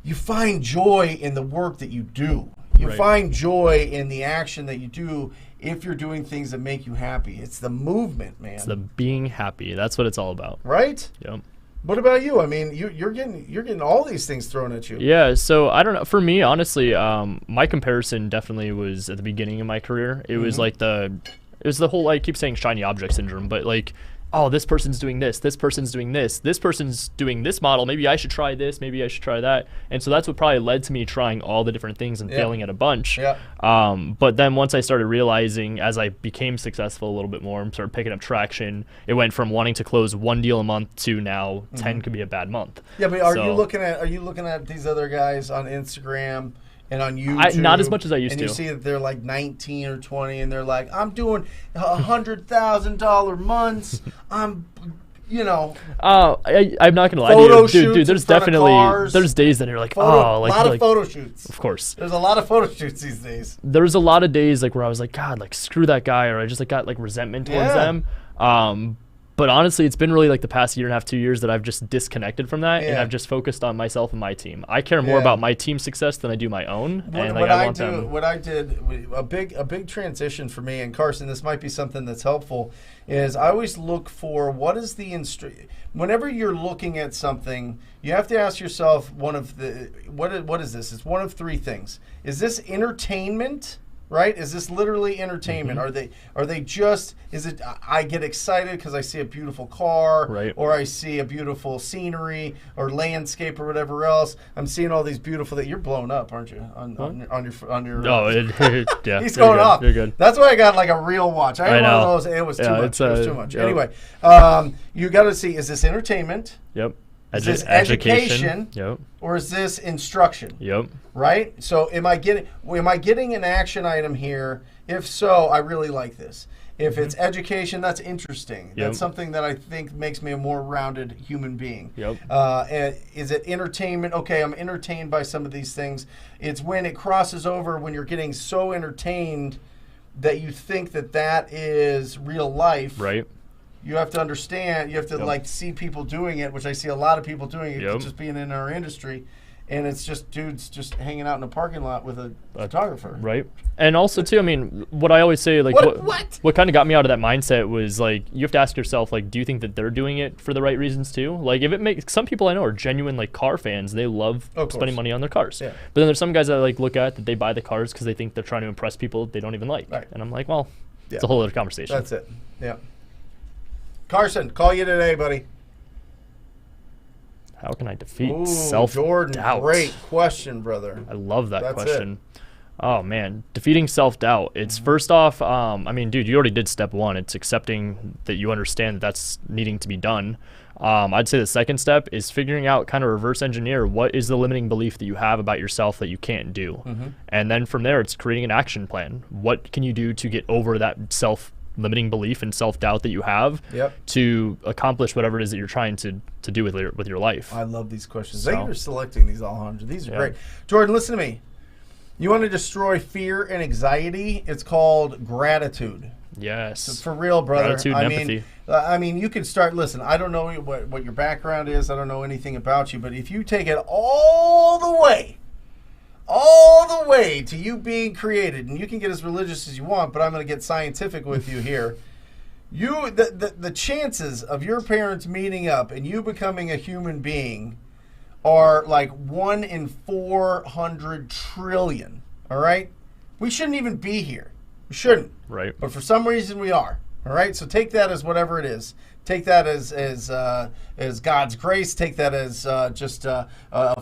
S2: You find joy in the work that you do. You
S3: Right.
S2: find joy in the action that you do if you're doing things that make you happy. It's the movement, man.
S3: It's the being happy. That's what it's all about.
S2: Right?
S3: Yep.
S2: What about you? I mean, you're getting all these things thrown at you.
S3: Yeah, so I don't know. For me, honestly, my comparison definitely was at the beginning of my career. It was like it was the whole, I keep saying shiny object syndrome, but like, oh, this person's doing this person's doing this person's doing this model, maybe I should try this, maybe I should try that. And so that's what probably led to me trying all the different things and failing at a bunch.
S2: Yeah.
S3: But then once I started realizing, as I became successful a little bit more and started picking up traction, it went from wanting to close 1 deal a month to now 10 could be a bad month.
S2: Yeah, but are you looking at these other guys on Instagram and on YouTube?
S3: Not as much as I used
S2: and
S3: to.
S2: you see that they're like 19 or 20 and they're like, I'm doing $100,000 months. I'm,
S3: I'm not gonna lie
S2: Photo
S3: to you,
S2: shoots
S3: dude. There's
S2: in front of
S3: definitely
S2: cars.
S3: there's days that you're like,
S2: a lot of
S3: like,
S2: photo shoots.
S3: of course.
S2: There's a lot of photo shoots these days.
S3: There's a lot of days like where I was like, God, like screw that guy, or I just like got like resentment towards them. But honestly, it's been really like the past 1.5 to 2 years that I've just disconnected from that and I've just focused on myself and my team. I care more about my team's success than I do my own.
S2: What I did, a big transition for me, and Carson, this might be something that's helpful, is I always look for what is the whenever you're looking at something, you have to ask yourself what is this? It's one of 3 things. Is this entertainment? right? Is this literally entertainment? Are they just, is it, I get excited because I see a beautiful car,
S3: Right.
S2: or I see a beautiful scenery or landscape or whatever else. I'm seeing all these beautiful things. You're blown up, aren't you? On your
S3: No, yeah.
S2: He's
S3: you're
S2: going
S3: good,
S2: off.
S3: You're good.
S2: That's why I got like a real watch. I had one
S3: know.
S2: of those. It was too
S3: Yeah,
S2: much.
S3: it's,
S2: It was too much.
S3: yep.
S2: Anyway, you got to see, is this entertainment?
S3: Yep.
S2: Is this education?
S3: Yep.
S2: Or is this instruction?
S3: Yep.
S2: Right? So am I getting an action item here? If so, I really like this. If it's education, that's interesting.
S3: Yep.
S2: That's something that I think makes me a more rounded human being.
S3: Yep.
S2: And is it entertainment? Okay, I'm entertained by some of these things. It's when it crosses over, when you're getting so entertained that you think that is real life.
S3: Right.
S2: You have to understand, you have to like see people doing it, which I see a lot of people doing it,
S3: Yep.
S2: just being in our industry. And it's just dudes just hanging out in a parking lot with a photographer.
S3: Right. And also too, I mean, what I always say, like what kind of got me out of that mindset was like, you have to ask yourself, like, do you think that they're doing it for the right reasons too? Like if it makes, some people I know are genuine like car fans. They love spending money on their cars.
S2: Yeah.
S3: But then there's some guys that like look at that they buy the cars because they think they're trying to impress people they don't even like.
S2: Right.
S3: And I'm like, well, it's a whole other conversation.
S2: That's it. Yeah. Carson, call you today, buddy.
S3: How can I defeat
S2: Ooh,
S3: self-doubt?
S2: Jordan, great question, brother.
S3: I love that
S2: That's
S3: question. Oh man, defeating self-doubt. It's first off, I mean, dude, you already did step one. It's accepting that you understand that that's needing to be done. I'd say the second step is figuring out, kind of reverse engineer, what is the limiting belief that you have about yourself that you can't do. And then from there, it's creating an action plan. What can you do to get over that self-limiting belief and self-doubt that you have to accomplish whatever it is that you're trying to do with your life?
S2: I love these questions.
S3: So-
S2: Thank you for selecting these, Alejandro. These are great. Jordan, listen to me. You want to destroy fear and anxiety? It's called gratitude.
S3: Yes.
S2: For real, brother.
S3: Gratitude and empathy.
S2: I mean, you can start. Listen, I don't know what your background is. I don't know anything about you. But if you take it all the way to you being created, and you can get as religious as you want, but I'm going to get scientific with you here. The chances of your parents meeting up and you becoming a human being are like 1 in 400 trillion. All right? We shouldn't even be here. We shouldn't.
S3: Right.
S2: But for some reason we are. All right? So take that as whatever it is. Take that as God's grace. Take that as just a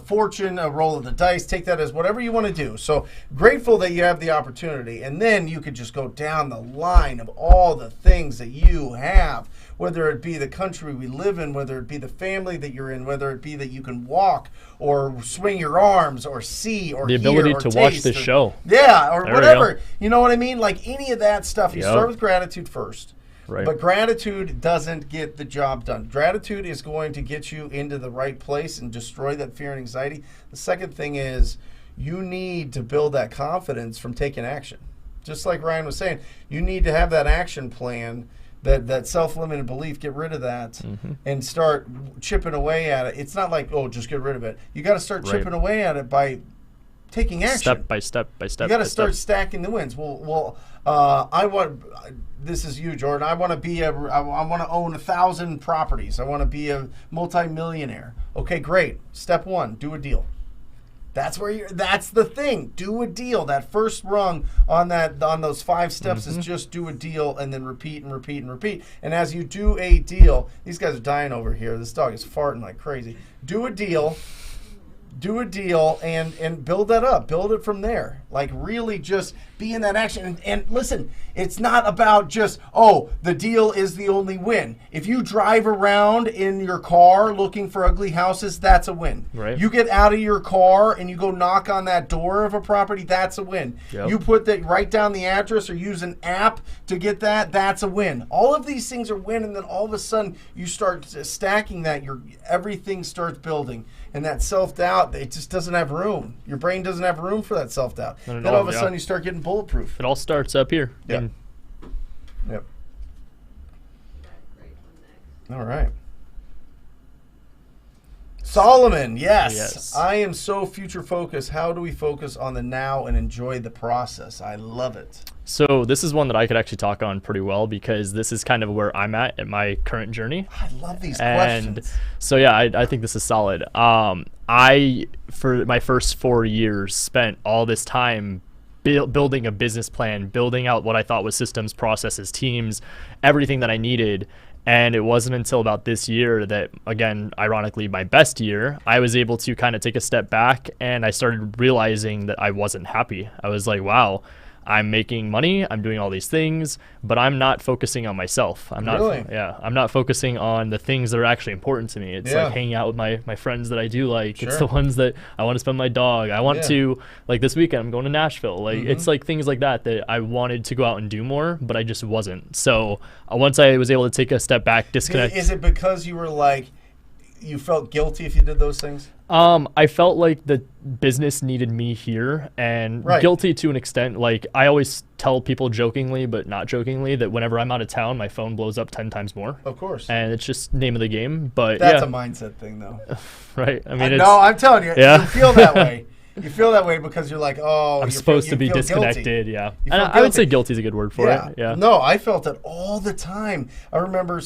S2: fortune, a roll of the dice. Take that as whatever you want to do. So grateful that you have the opportunity. And then you could just go down the line of all the things that you have, whether it be the country we live in, whether it be the family that you're in, whether it be that you can walk or swing your arms or see or
S3: the
S2: hear
S3: ability
S2: or
S3: to watch
S2: taste
S3: this
S2: or,
S3: show.
S2: Yeah, or
S3: There we
S2: whatever.
S3: go.
S2: You know what I mean? Like any of that stuff. You
S3: Yep.
S2: start with gratitude first.
S3: Right.
S2: But gratitude doesn't get the job done. Gratitude is going to get you into the right place and destroy that fear and anxiety. The second thing is you need to build that confidence from taking action. Just like Ryan was saying, you need to have that action plan, that self-limited belief, get rid of that and start chipping away at it. It's not like, oh, just get rid of it. You got to start chipping away at it by taking action.
S3: Step by step by step.
S2: You got to
S3: by
S2: start
S3: step.
S2: stacking the wins. I want. This is you, Jordan. I want to be I want to own 1,000 properties. I want to be a multimillionaire. Okay, great. Step one: do a deal. That's the thing. Do a deal. That first rung on those 5 steps is just do a deal and then repeat and repeat and repeat. And as you do a deal, these guys are dying over here. This dog is farting like crazy. Do a deal and build that up. Build it from there. Like really just be in that action. And listen, it's not about just, oh, the deal is the only win. If you drive around in your car looking for ugly houses, that's a win.
S3: Right.
S2: You get out of your car and you go knock on that door of a property, that's a win.
S3: Yep.
S2: You write down the address or use an app to get that's a win. All of these things are win, and then all of a sudden you start stacking that, everything starts building. And that self-doubt, it just doesn't have room. Your brain doesn't have room for that self-doubt. Then all of a sudden you start getting bulletproof.
S3: It all starts up here.
S2: Yep.
S3: And
S2: Yep. All right. Solomon, yes. I am so future focused. How do we focus on the now and enjoy the process? I love it.
S3: So this is one that I could actually talk on pretty well because this is kind of where I'm at my current journey.
S2: I love these
S3: And
S2: questions.
S3: so yeah, I think this is solid. I for my first 4 years spent all this time building a business plan, building out what I thought was systems, processes, teams, everything that I needed. And it wasn't until about this year that, again, ironically, my best year, I was able to kind of take a step back, and I started realizing that I wasn't happy. I was like, wow, I'm making money, I'm doing all these things, but I'm not focusing on myself. I'm not,
S2: Really?
S3: I'm not focusing on the things that are actually important to me. It's like hanging out with my friends that I do like.
S2: Sure.
S3: It's the ones that I want to spend my dog. I want to, like this weekend, I'm going to Nashville. Like it's like things like that I wanted to go out and do more, but I just wasn't. So once I was able to take a step back, disconnect.
S2: Is it because you were like, you felt guilty if you did those things?
S3: I felt like the business needed me here, and guilty to an extent. Like I always tell people jokingly, but not jokingly, that whenever I'm out of town, my phone blows up 10 times more.
S2: Of course.
S3: And it's just name of the game. But
S2: that's a mindset thing, though.
S3: Right. I mean,
S2: no, I'm telling you, you feel that way. You feel that way because you're like, oh,
S3: I'm supposed to be disconnected.
S2: Guilty.
S3: Yeah. And I would say guilty is a good word for it. Yeah.
S2: No, I felt it all the time. I remember,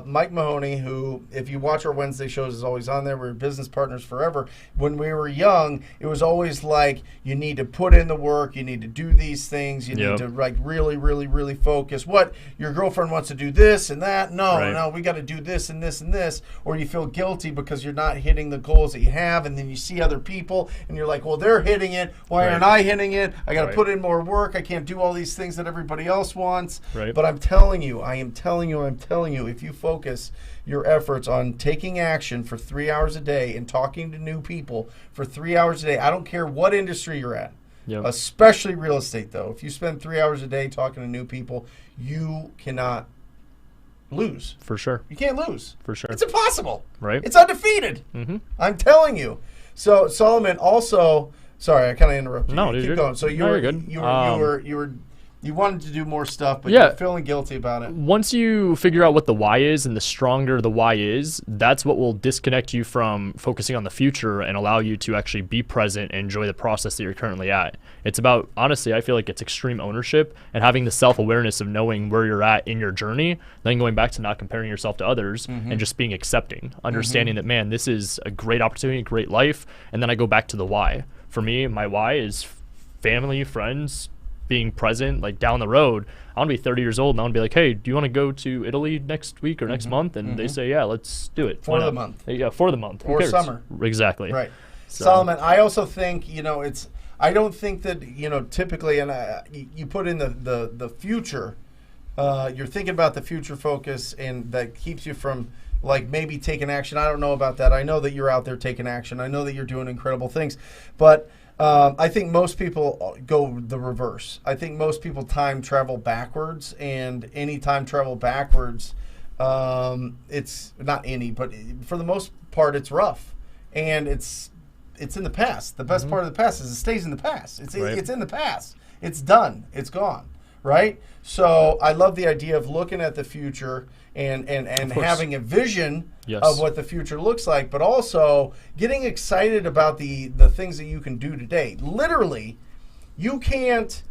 S2: Mike Mahoney, who, if you watch our Wednesday shows, is always on there. We're business partners forever. When we were young, it was always like, you need to put in the work. You need to do these things. You need to like really, really, really focus. What, your girlfriend wants to do this and that? No, we got to do this and this and this. Or you feel guilty because you're not hitting the goals that you have. And then you see other people and you're like, well, they're hitting it. Why aren't I hitting it? I got to put in more work. I can't do all these things that everybody else wants. But I'm telling you, if you focus your efforts on taking action for 3 hours a day and talking to new people for 3 hours a day, I don't care what industry you're at, especially real estate, though. If you spend 3 hours a day talking to new people, you cannot lose.
S3: For sure.
S2: You can't lose.
S3: For sure.
S2: It's impossible.
S3: Right.
S2: It's undefeated. I'm telling you. So Solomon also, sorry, I kind of interrupted you.
S3: No, dude,
S2: keep going. So
S3: you're good.
S2: You wanted to do more stuff, but you're feeling guilty about it.
S3: Once you figure out what the why is, and the stronger the why is, that's what will disconnect you from focusing on the future and allow you to actually be present and enjoy the process that you're currently at. It's about, honestly, I feel like it's extreme ownership and having the self-awareness of knowing where you're at in your journey, then going back to not comparing yourself to others and just being accepting, understanding that, man, this is a great opportunity, a great life, and then I go back to the why. For me, my why is family, friends, being present, like down the road. I want to be 30 years old and I want to be like, hey, do you want to go to Italy next week or next month? And they say, yeah, let's do it.
S2: For the month.
S3: Yeah, for the month.
S2: Or summer.
S3: Exactly.
S2: Right. So. Solomon, I also think, I don't think that, typically, and you put in the future, you're thinking about the future focus, and that keeps you from like maybe taking action. I don't know about that. I know that you're out there taking action. I know that you're doing incredible things, but I think most people go the reverse. I think most people time travel backwards, and any time travel backwards, it's not any, but for the most part, it's rough, and it's in the past. The best part of the past is it stays in the past. It's in the past. It's done. It's gone. Right? So I love the idea of looking at the future and having a vision of what the future looks like, but also getting excited about the things that you can do today. Literally, you can't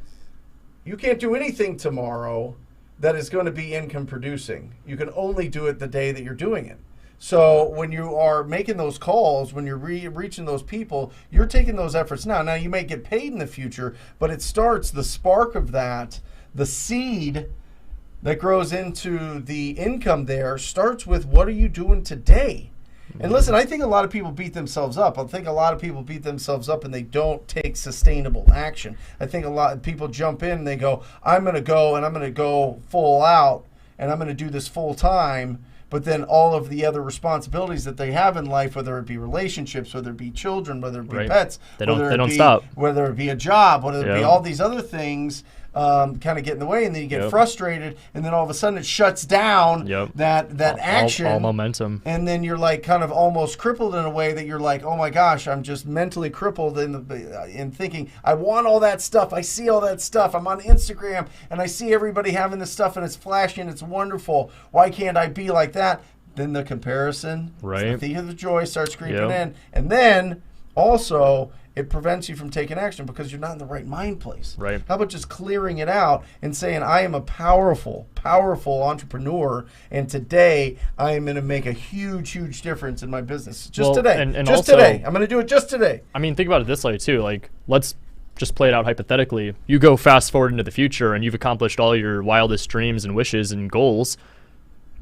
S2: do anything tomorrow that is going to be income producing. You can only do it the day that you're doing it. So when you are making those calls, when you're reaching those people, you're taking those efforts now. Now, you may get paid in the future, but it starts, the spark of that, the seed that grows into the income there starts with, what are you doing today? And listen, I think a lot of people beat themselves up. I think a lot of people beat themselves up and they don't take sustainable action. I think a lot of people jump in and they go, I'm going to go full out and I'm going to do this full time. But then all of the other responsibilities that they have in life, whether it be relationships, whether it be children, whether it be pets,
S3: they don't stop.
S2: Whether it be a job, whether it be all these other things, kind of get in the way, and then you get frustrated, and then all of a sudden it shuts down that action.
S3: All momentum.
S2: And then you're like kind of almost crippled in a way that you're like, oh my gosh, I'm just mentally crippled in thinking, I want all that stuff. I see all that stuff. I'm on Instagram, and I see everybody having this stuff, and it's flashy, and it's wonderful. Why can't I be like that? Then the comparison, the thief of joy starts creeping in. And then also, it prevents you from taking action because you're not in the right mind place.
S3: Right.
S2: How about just clearing it out and saying, I am a powerful, powerful entrepreneur, and today I am going to make a huge, huge difference in my business. Just today.
S3: And
S2: just
S3: also,
S2: today. I'm going to do it just today.
S3: I mean, think about it this way, too. Like, let's just play it out hypothetically. You go fast forward into the future and you've accomplished all your wildest dreams and wishes and goals.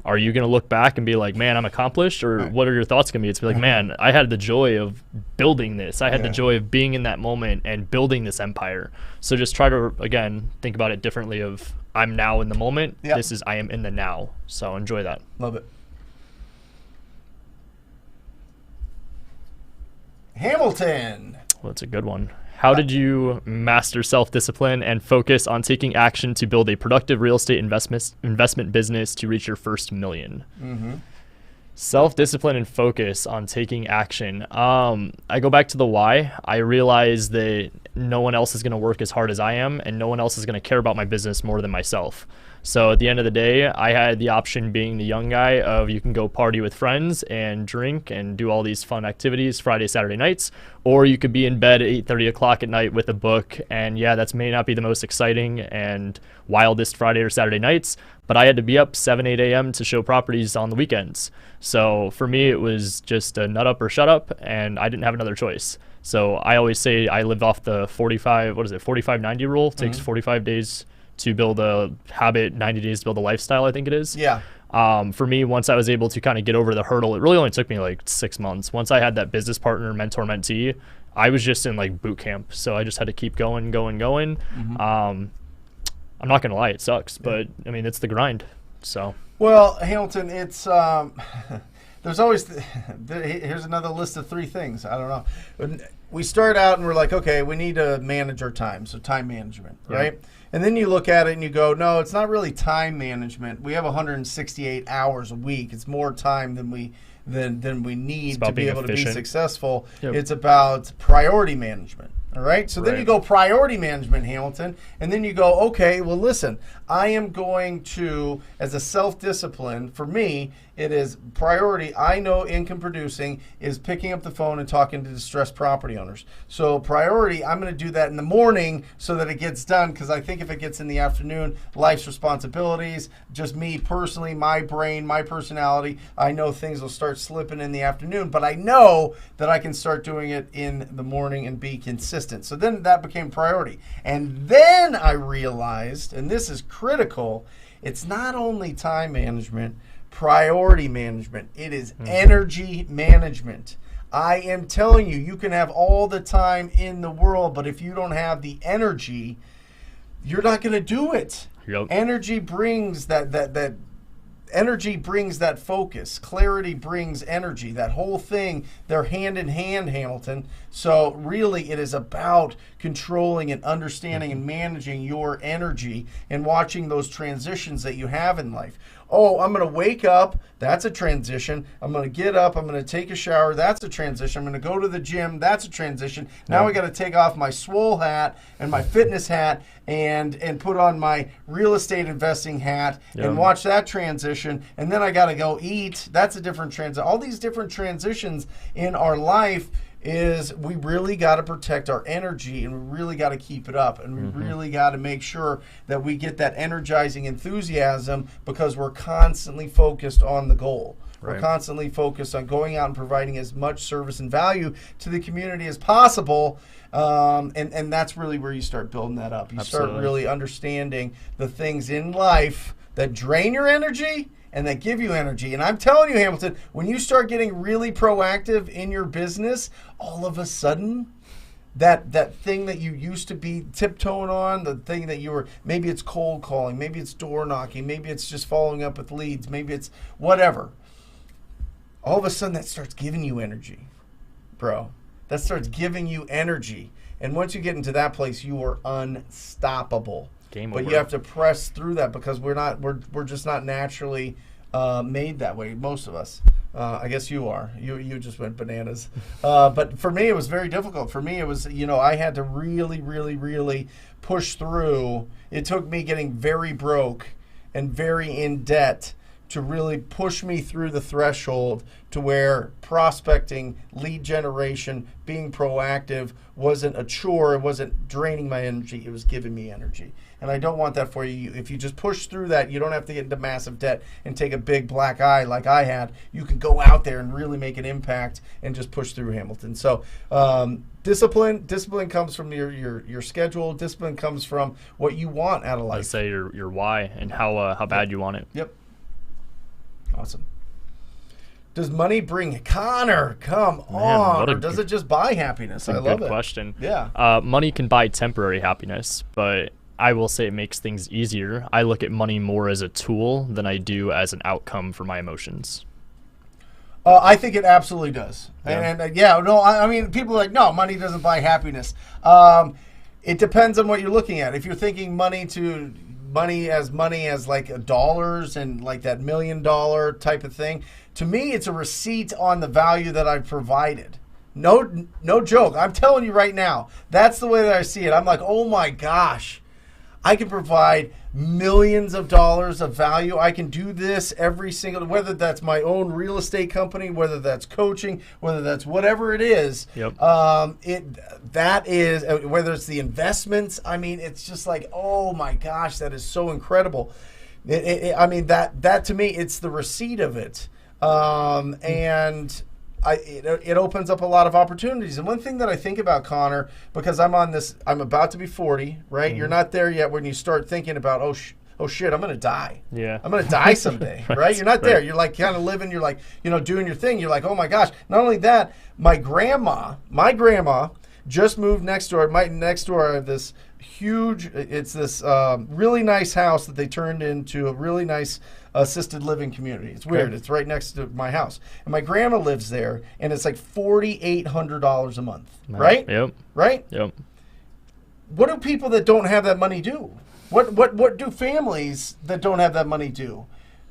S3: Are you going to look back and be like, man, I'm accomplished? Or what are your thoughts going to be? It's be like, man, I had the joy of building this. I had the joy of being in that moment and building this empire. So just try to, again, think about it differently of I'm now in the moment.
S2: Yep.
S3: This is I am in the now. So enjoy that.
S2: Love it. Hamilton.
S3: Well, that's a good one. How did you master self-discipline and focus on taking action to build a productive real estate investment business to reach your first million? Self-discipline and focus on taking action. I go back to the why. I realize that no one else is going to work as hard as I am, and no one else is going to care about my business more than myself. So at the end of the day, I had the option being the young guy of you can go party with friends and drink and do all these fun activities Friday, Saturday nights, or you could be in bed at 8:30 o'clock at night with a book. And yeah, that may not be the most exciting and wildest Friday or Saturday nights, but I had to be up 7, 8 a.m. to show properties on the weekends. So for me, it was just a nut up or shut up, and I didn't have another choice. So I always say I lived off the 45-90 rule. It takes 45 days to build a habit, 90 days to build a lifestyle, I think it is.
S2: Yeah.
S3: For me, once I was able to kind of get over the hurdle, it really only took me like 6 months. Once I had that business partner, mentor, mentee, I was just in like boot camp. So I just had to keep going. I'm not going to lie, it sucks, but I mean, it's the grind. So.
S2: Well, Hamilton, it's there's always here's another list of 3 things. I don't know. We start out and we're like, okay, we need to manage our time, so time management, right? And then you look at it and you go, no, it's not really time management. We have 168 hours a week. It's more time than we need to be able to be successful. It's about priority management. All right. So then you go priority management, Hamilton, and then you go, okay, well, listen, I am going to, as a self-discipline, for me, it is priority. I know income producing is picking up the phone and talking to distressed property owners. So priority, I'm going to do that in the morning so that it gets done, because I think if it gets in the afternoon, life's responsibilities, just me personally, my brain, my personality, I know things will start slipping in the afternoon, but I know that I can start doing it in the morning and be consistent. So then that became priority. And then I realized, and this is critical, it's not only time management, priority management. It is energy management. I am telling you, you can have all the time in the world, but if you don't have the energy, you're not going to do it.
S3: Yep.
S2: Energy brings that energy brings that focus. Clarity brings energy. That whole thing, they're hand in hand, Hamilton. So really it is about controlling and understanding and managing your energy and watching those transitions that you have in life. Oh, I'm going to wake up. That's a transition. I'm going to get up. I'm going to take a shower. That's a transition. I'm going to go to the gym. That's a transition. Now I got to take off my swole hat and my fitness hat and put on my real estate investing hat and watch that transition. And then I got to go eat. That's a different transition. All these different transitions in our life is we really got to protect our energy, and we really got to keep it up, and we really got to make sure that we get that energizing enthusiasm, because we're constantly focused on the goal. We're constantly focused on going out and providing as much service and value to the community as possible, and that's really where you start building that up. You start really understanding the things in life that drain your energy and that give you energy. And I'm telling you, Hamilton, when you start getting really proactive in your business, all of a sudden, that thing that you used to be tiptoeing on, the thing that you were, maybe it's cold calling, maybe it's door knocking, maybe it's just following up with leads, maybe it's whatever. All of a sudden, that starts giving you energy, bro. That starts giving you energy. And once you get into that place, you are unstoppable. But you have to press through that, because we're just not naturally made that way, most of us. I guess you are. You just went bananas. But for me, it was very difficult. For me, it was, I had to really, really, really push through. It took me getting very broke and very in debt to really push me through the threshold to where prospecting, lead generation, being proactive wasn't a chore. It wasn't draining my energy. It was giving me energy. And I don't want that for you. If you just push through that, you don't have to get into massive debt and take a big black eye like I had. You can go out there and really make an impact and just push through, Hamilton. So Discipline comes from your schedule. Discipline comes from what you want out of life.
S3: Let's say your why and how bad you want it.
S2: Yep. Awesome. Does money bring Connor? Come on. Or does it just buy happiness? I love it.
S3: Good question.
S2: Yeah.
S3: Money can buy temporary happiness, but I will say it makes things easier. I look at money more as a tool than I do as an outcome for my emotions.
S2: I think it absolutely does.
S3: Yeah.
S2: And no, I mean, people are like, no, money doesn't buy happiness. It depends on what you're looking at. If you're thinking money as like dollars and like that $1 million type of thing, to me, it's a receipt on the value that I've provided. No joke. I'm telling you right now, that's the way that I see it. I'm like, oh my gosh, I can provide millions of dollars of value. I can do this every single, whether that's my own real estate company, whether that's coaching, whether that's whatever it is.
S3: Yep.
S2: That is, whether it's the investments. I mean, it's just like, oh my gosh, that is so incredible. I mean, that to me, it's the receipt of it. And it opens up a lot of opportunities. And one thing that I think about, Connor, because I'm about to be 40, right? Mm-hmm. You're not there yet when you start thinking about, oh shit, I'm going to die.
S3: Yeah.
S2: I'm going to die someday, right? You're not there. You're like kind of living, you're like, doing your thing. You're like, oh my gosh. Not only that, my grandma just moved next door. Next door, I have this huge, it's this really nice house that they turned into a really nice assisted living community. It's weird. Okay. It's right next to my house. And my grandma lives there, and it's like $4,800 a month, right?
S3: Yep.
S2: Right?
S3: Yep.
S2: What do people that don't have that money do? What do families that don't have that money do?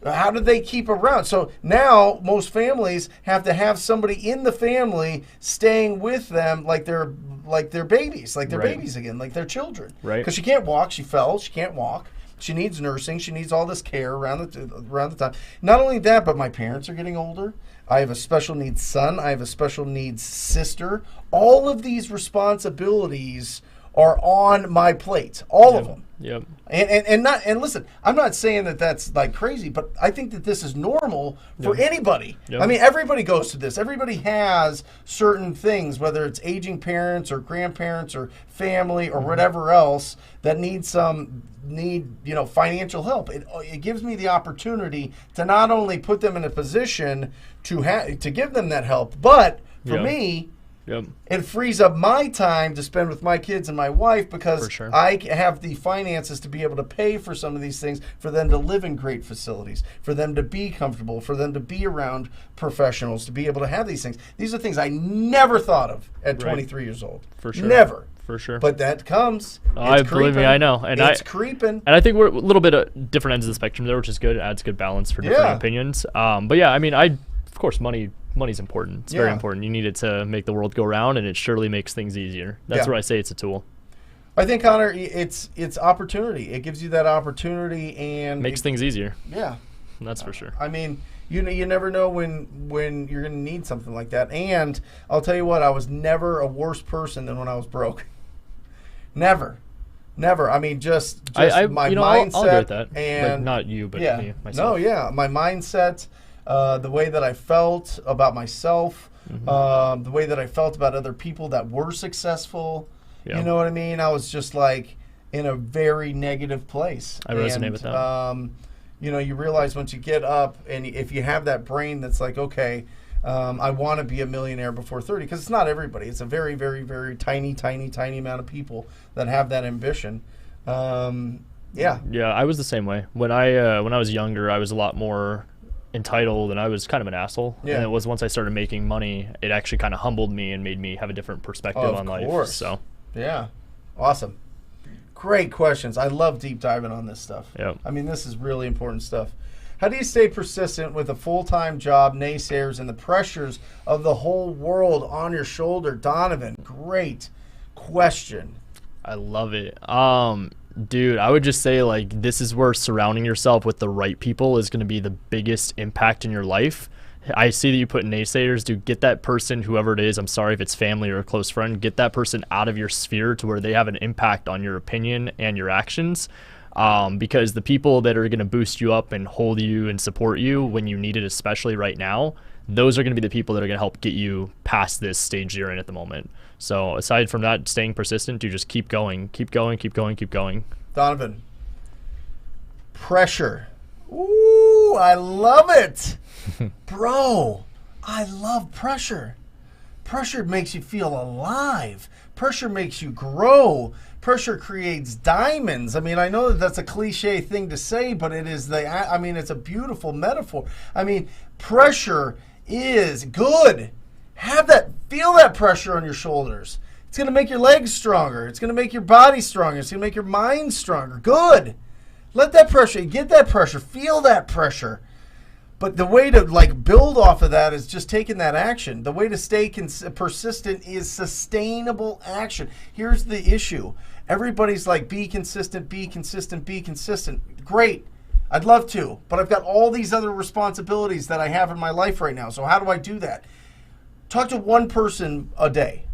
S2: How do they keep around? So now most families have to have somebody in the family staying with them like they're babies, like they're babies again, like they're children.
S3: Right.
S2: Because she can't walk. She fell. She can't walk. She needs nursing. She needs all this care around the time. Not only that, but my parents are getting older. I have a special needs son. I have a special needs sister. All of these responsibilities are on my plate. All of them.
S3: Yep.
S2: And listen, I'm not saying that that's like crazy, but I think that this is normal for anybody. Yep. I mean, everybody goes through this. Everybody has certain things, whether it's aging parents or grandparents or family or whatever else that need financial help. It gives me the opportunity to not only put them in a position to give them that help, but for me, it frees up my time to spend with my kids and my wife because I have the finances to be able to pay for some of these things, for them to live in great facilities, for them to be comfortable, for them to be around professionals, to be able to have these things. These are things I never thought of at 23 years old.
S3: For sure.
S2: Never.
S3: For sure.
S2: But that comes.
S3: Believe me, I know. And
S2: it's creeping.
S3: And I think we're a little bit at different ends of the spectrum there, which is good. It adds good balance for different opinions. But yeah, I mean, of course, money's important. It's very important. You need it to make the world go round, and it surely makes things easier. That's where I say it's a tool.
S2: I think, Connor, it's opportunity. It gives you that opportunity and
S3: makes things easier.
S2: Yeah,
S3: that's for sure.
S2: I mean, you never know when you're going to need something like that. And I'll tell you what, I was never a worse person than when I was broke. Never. I mean, just my mindset.
S3: I'll agree with that.
S2: And
S3: like, not you, but me, myself.
S2: No, my mindset. The way that I felt about myself, the way that I felt about other people that were successful. Yeah. You know what I mean? I was just like in a very negative place.
S3: I resonate with that.
S2: You realize once you get up and if you have that brain that's like, okay, I want to be a millionaire before 30, because it's not everybody. It's a very, very, very tiny amount of people that have that ambition. Yeah,
S3: I was the same way. When I was younger, I was a lot more entitled, and I was kind of an asshole. Yeah. And it was once I started making money, it actually kind of humbled me and made me have a different perspective on life. So
S2: yeah, awesome, great questions. I love deep diving on this stuff.
S3: Yeah,
S2: I mean, this is really important stuff. How do you stay persistent with a full-time job, naysayers, and the pressures of the whole world on your shoulder? Donovan, great question.
S3: I love it. Dude, I would just say, like, this is where surrounding yourself with the right people is going to be the biggest impact in your life. I see that you put naysayers. Dude, get that person, whoever it is, I'm sorry if it's family or a close friend, get that person out of your sphere to where they have an impact on your opinion and your actions. Because the people that are going to boost you up and hold you and support you when you need it, especially right now, those are going to be the people that are going to help get you past this stage you're in at the moment. So aside from that, staying persistent, you just keep going, keep going, keep going, keep going.
S2: Donovan, pressure. Ooh, I love it. Bro, I love pressure. Pressure makes you feel alive. Pressure makes you grow. Pressure creates diamonds. I mean, I know that that's a cliche thing to say, but it is it's a beautiful metaphor. I mean, pressure is good. Feel that pressure on your shoulders. It's going to make your legs stronger. It's going to make your body stronger. It's going to make your mind stronger. Good. Let that pressure, get that pressure, feel that pressure. But the way to build off of that is just taking that action. The way to stay persistent is sustainable action. Here's the issue. Everybody's like, be consistent, be consistent, be consistent. Great. I'd love to, but I've got all these other responsibilities that I have in my life right now. So how do I do that? Talk to one person a day,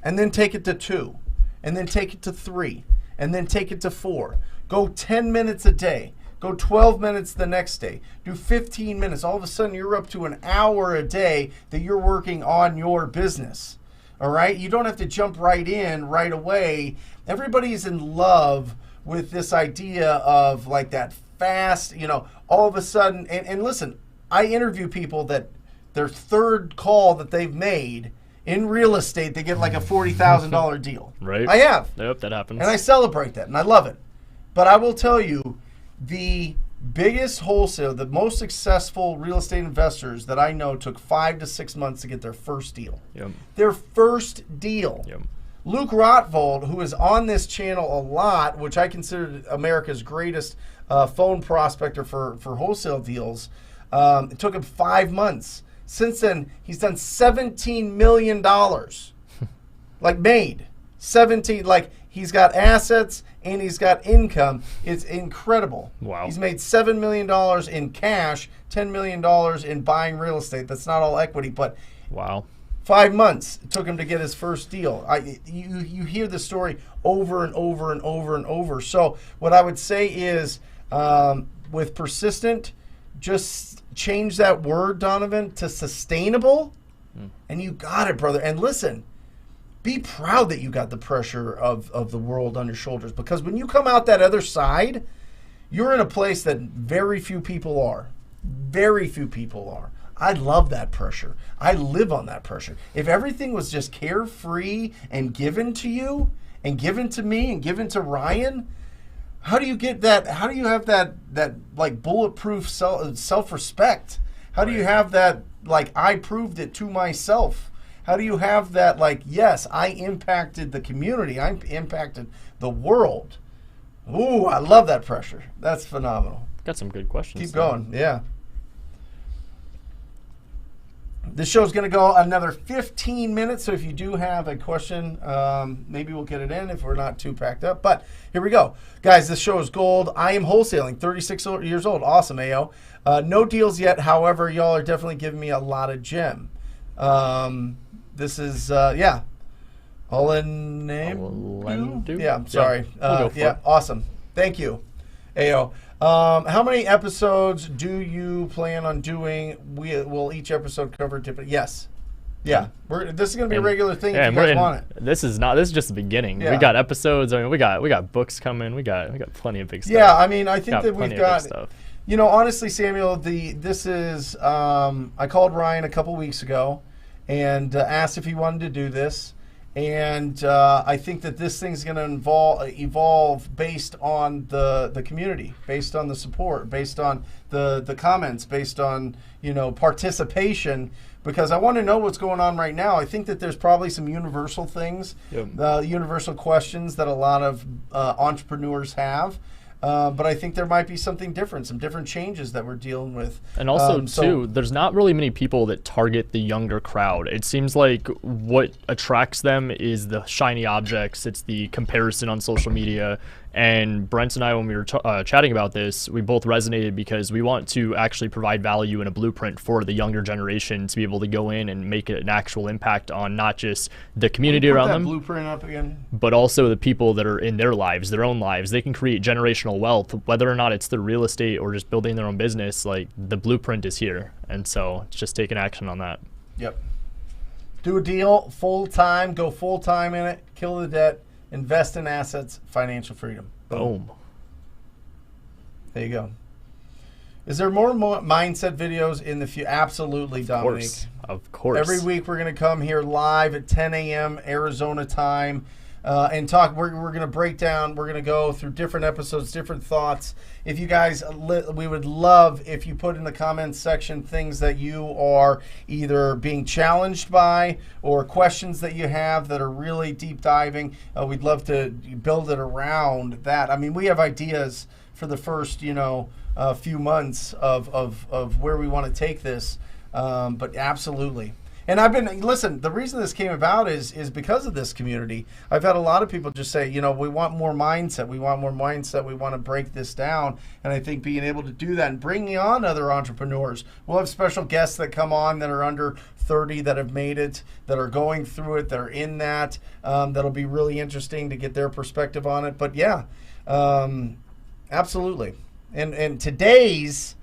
S2: and then take it to 2, and then take it to 3, and then take it to 4. Go 10 minutes a day. Go 12 minutes the next day. Do 15 minutes. All of a sudden, you're up to an hour a day that you're working on your business. All right? You don't have to jump right in right away. Everybody's in love with this idea of like that fast, all of a sudden. And listen, I interview people that their third call that they've made in real estate, they get like a $40,000 deal.
S3: Right.
S2: I have.
S3: Yep, that happens.
S2: And I celebrate that, and I love it. But I will tell you, the biggest wholesale, the most successful real estate investors that I know took 5 to 6 months to get their first deal.
S3: Yep.
S2: Their first deal.
S3: Yep.
S2: Luke Rottvold, who is on this channel a lot, which I consider America's greatest phone prospector for wholesale deals, it took him 5 months. Since then, he's done $17 million. Made. 17, he's got assets and he's got income. It's incredible.
S3: Wow.
S2: He's made $7 million in cash, $10 million in buying real estate. That's not all equity, but
S3: wow.
S2: 5 months it took him to get his first deal. You hear the story over and over and over and over. So what I would say is with persistent, just change that word, Donovan, to sustainable, and you got it, brother. And listen, be proud that you got the pressure of the world on your shoulders, because when you come out that other side, you're in a place that very few people are. Very few people are. I love that pressure. I live on that pressure. If everything was just carefree and given to you and given to me and given to Ryan, how do you get that? How do you have that bulletproof self-respect? How do you have that I proved it to myself? How do you have that yes, I impacted the community. I impacted the world. Ooh, I love that pressure. That's phenomenal.
S3: Got some good questions.
S2: Keep going. Yeah. This show's going to go another 15 minutes, so if you do have a question, maybe we'll get it in if we're not too packed up. But here we go. Guys, this show is gold. I am wholesaling, 36 years old. Awesome, AO. No deals yet. However, y'all are definitely giving me a lot of gem. This is, all in name? Yeah, sorry.
S3: We'll
S2: awesome. Thank you, AO. How many episodes do you plan on doing? Will each episode cover different? Yes. Yeah. This is going to be a regular thing if you guys want it.
S3: This is just the beginning.
S2: Yeah.
S3: We got episodes. I mean, we got books coming. We got plenty of big stuff.
S2: Yeah, I mean, I think that we've got
S3: stuff.
S2: Honestly, Samuel, this is I called Ryan a couple weeks ago and asked if he wanted to do this. And I think that this thing's going to evolve based on the community, based on the support, based on the comments, based on participation. Because I want to know what's going on right now. I think that there's probably some universal things, universal questions that a lot of entrepreneurs have. But I think there might be something different, some different changes that we're dealing with.
S3: And also, too, there's not really many people that target the younger crowd. It seems like what attracts them is the shiny objects. It's the comparison on social media. And Brent and I, when we were chatting about this, we both resonated because we want to actually provide value in a blueprint for the younger generation to be able to go in and make an actual impact on not just the community around them,
S2: blueprint up again,
S3: but also the people that are in their lives, their own lives. They can create generational wealth, whether or not it's the real estate or just building their own business. Like, the blueprint is here. And so it's just taking action on that.
S2: Yep. Do a deal full time, go full time in it, kill the debt, invest in assets, financial freedom.
S3: Boom.
S2: There you go. Is there more mindset videos in the future? Absolutely, Dominique.
S3: Of course.
S2: Every week we're going to come here live at 10 a.m. Arizona time and talk. We're going to break down. We're going to go through different episodes, different thoughts. If you guys, we would love if you put in the comments section things that you are either being challenged by or questions that you have that are really deep diving. We'd love to build it around that. I mean, we have ideas for the first, few months of where we want to take this. But absolutely. And listen, the reason this came about is because of this community. I've had a lot of people just say, we want more mindset. We want more mindset. We want to break this down. And I think being able to do that and bringing on other entrepreneurs. We'll have special guests that come on that are under 30 that have made it, that are going through it, that are in that. That'll be really interesting to get their perspective on it. But yeah, absolutely. And today's,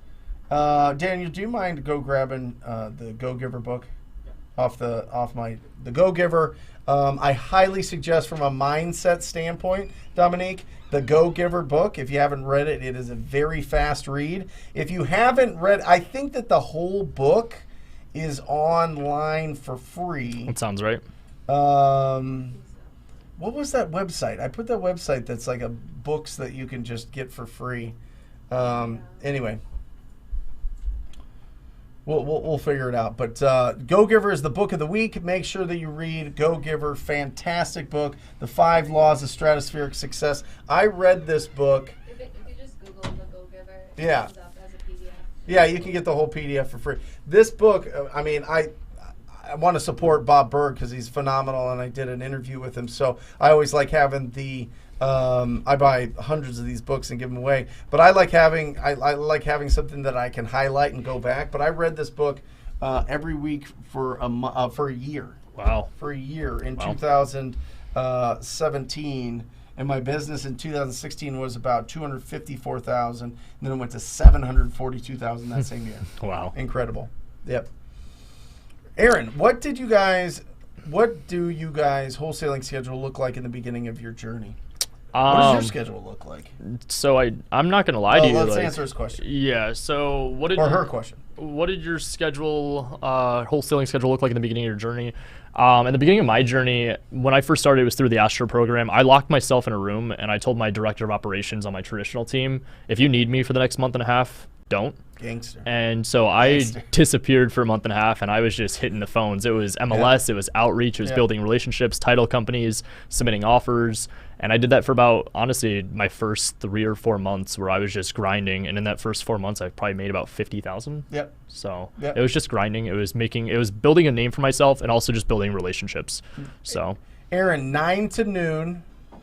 S2: Daniel, do you mind grabbing the Go Giver book off the Go Giver? I highly suggest from a mindset standpoint, Dominique, the Go Giver book. If you haven't read it, it is a very fast read. If you haven't read, I think that the whole book is online for free.
S3: That sounds right.
S2: What was that website? I put that website that's like a books that you can just get for free. Anyway, we'll figure it out. But Go Giver is the book of the week. Make sure that you read Go Giver. Fantastic book. The 5 Laws of Stratospheric Success. I read this book.
S4: If you just Google the Go Giver, it
S2: Yeah.
S4: comes up as a PDF.
S2: Yeah, you can get the whole PDF for free. This book, I mean, I want to support Bob Berg because he's phenomenal, and I did an interview with him. So I always like having the. I buy hundreds of these books and give them away, but I like having something that I can highlight and go back. But I read this book every week for a year.
S3: Wow.
S2: For a year in 2017, and my business in 2016 was about 254,000, and then it went to 742,000 that same year.
S3: Wow.
S2: Incredible. Yep. Aaron, what do you guys wholesaling schedule look like in the beginning of your journey? What does your schedule look like?
S3: So I'm not gonna lie to you.
S2: Let's answer his question.
S3: Yeah. So
S2: her question.
S3: What did your wholesaling schedule look like in the beginning of your journey? In the beginning of my journey, when I first started, it was through the Astro program. I locked myself in a room and I told my director of operations on my traditional team, if you need me for the next month and a half, don't.
S2: Gangster.
S3: And so I disappeared for a month and a half, and I was just hitting the phones. It was MLS, it was outreach, it was building relationships, title companies, submitting offers. And I did that for about, honestly, my first 3 or 4 months where I was just grinding. And in that first 4 months, I probably made about 50,000.
S2: Yep.
S3: So it was just grinding. It was building a name for myself and also just building relationships. So
S2: Aaron, 9 to noon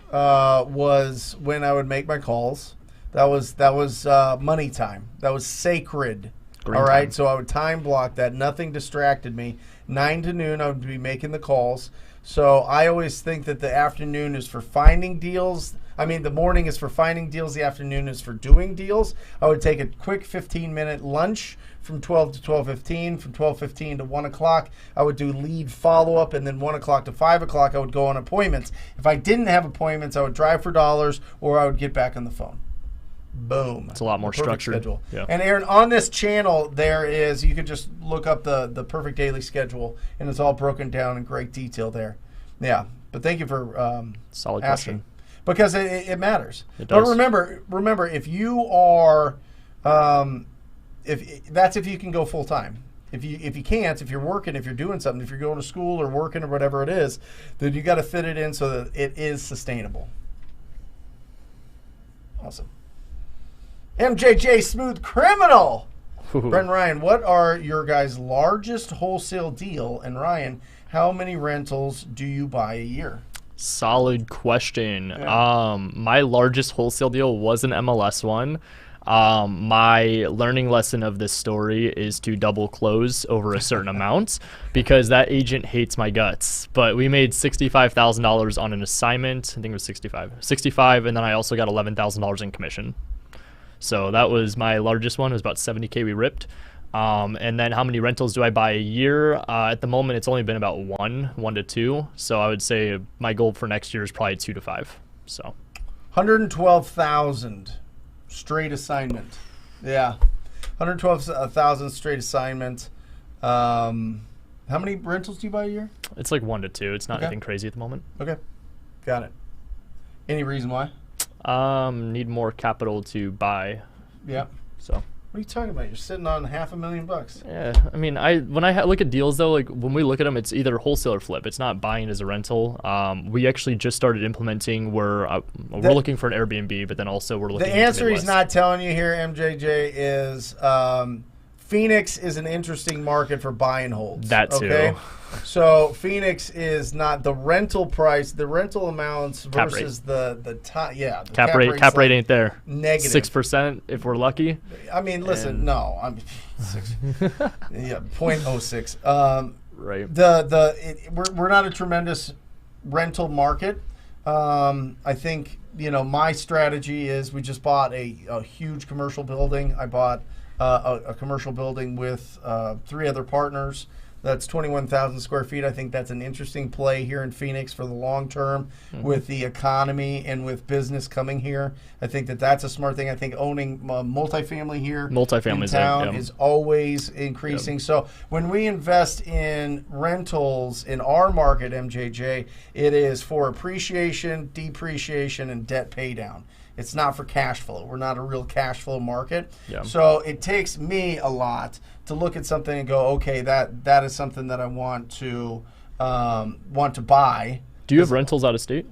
S2: was when I would make my calls. That was money time. That was sacred.
S3: Green
S2: all right,
S3: time.
S2: so I would time block that. Nothing distracted me. 9 to noon, I would be making the calls. So I always think that the afternoon is for finding deals. I mean, the morning is for finding deals. The afternoon is for doing deals. I would take a quick 15-minute lunch from 12 to 12:15. From 12:15 to 1 o'clock, I would do lead follow-up. And then 1 o'clock to 5 o'clock, I would go on appointments. If I didn't have appointments, I would drive for dollars or I would get back on the phone. Boom.
S3: It's a lot more structured.
S2: Schedule.
S3: Yeah.
S2: And Aaron, on this channel, you can just look up the perfect daily schedule, and it's all broken down in great detail there. Yeah. But thank you for
S3: solid
S2: asking.
S3: question.
S2: Because it matters.
S3: It does.
S2: But remember, if you are, if you can go full time. If you can't, if you're working, if you're doing something, if you're going to school or working or whatever it is, then you got to fit it in so that it is sustainable. Awesome. MJJ Smooth Criminal. Brent and Ryan, what are your guys' largest wholesale deal? And Ryan, how many rentals do you buy a year?
S3: Solid question.
S2: Yeah.
S3: My largest wholesale deal was an MLS one. My learning lesson of this story is to double close over a certain amount because that agent hates my guts. But we made $65,000 on an assignment. I think it was 65, and then I also got $11,000 in commission. So that was my largest one. It was about 70K we ripped. And then how many rentals do I buy a year? At the moment, it's only been about one to two. So I would say my goal for next year is probably 2 to 5. So
S2: 112,000 straight assignment. Yeah, 112,000 straight assignment. How many rentals do you buy a year?
S3: it's like 1 to 2. It's not
S2: Okay.
S3: anything crazy at the moment.
S2: Okay, got it. Any reason why?
S3: Need more capital to buy.
S2: Yeah.
S3: So
S2: What are you talking about? You're sitting on $500,000.
S3: yeah, I mean, when I look at deals though, like when we look at them, it's either wholesale or flip. It's not buying as a rental. We actually just started implementing where we're looking for an Airbnb, but then also we're looking.
S2: The
S3: into
S2: answer he's
S3: Midwest.
S2: not telling you here, MJJ, is Phoenix is an interesting market for buy and holds.
S3: That too.
S2: Okay? So Phoenix is not the rental price, the rental amounts
S3: Cap rate.
S2: versus the time. Yeah, the
S3: Cap
S2: rate's
S3: rate
S2: like
S3: ain't there.
S2: negative.
S3: 6% if we're lucky.
S2: I mean, listen,
S3: And-
S2: no, I'm yeah, 0.06.
S3: Right.
S2: We're not a tremendous rental market. I think my strategy is we just bought a huge commercial building. I bought a commercial building with 3 other partners. That's 21,000 square feet. I think that's an interesting play here in Phoenix for the long term with the economy and with business coming here. I think that's a smart thing. I think owning multifamily here
S3: Multifamily
S2: in
S3: is
S2: town
S3: yeah.
S2: is always increasing. So when we invest in rentals in our market, MJJ, it is for appreciation, depreciation, and debt pay down. It's not for cash flow. We're not a real cash flow market.
S3: Yeah.
S2: So it takes me a lot to look at something and go, okay, that is something that I want to buy.
S3: Do you have rentals out of state?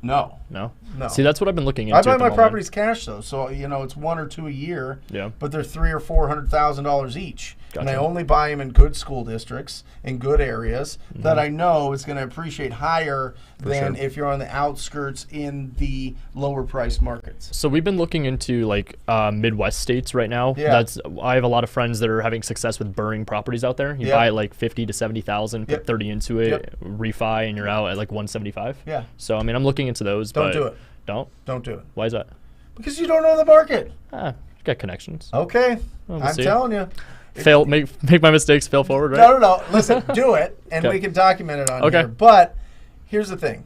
S2: No.
S3: No.
S2: No.
S3: See, that's what I've been looking into.
S2: I buy
S3: at the
S2: my
S3: moment.
S2: properties cash though, so it's 1 or 2 a year.
S3: Yeah.
S2: But they're $300,000 or $400,000 each, and I
S3: Gotcha.
S2: only buy them in good school districts in good areas that I know is going to appreciate higher than
S3: sure.
S2: if you're on the outskirts in the lower price markets.
S3: So we've been looking into like Midwest states right now.
S2: Yeah.
S3: I have a lot of friends that are having success with burning properties out there. You
S2: Yep.
S3: buy it like 50 to 70,000, put
S2: Yep.
S3: 30 into it,
S2: Yep.
S3: refi, and you're out at like 175.
S2: Yeah.
S3: So I mean, I'm looking into those.
S2: Don't
S3: but
S2: do it.
S3: Don't.
S2: Don't do it
S3: Why is that?
S2: because you don't know the market.
S3: Got connections.
S2: Okay,
S3: Well, we'll
S2: I'm
S3: see.
S2: telling you.
S3: Fail. Make my mistakes. Fail forward. Right.
S2: No. Listen, do it, and
S3: Okay.
S2: we can document it on
S3: Okay.
S2: here. But here's the thing.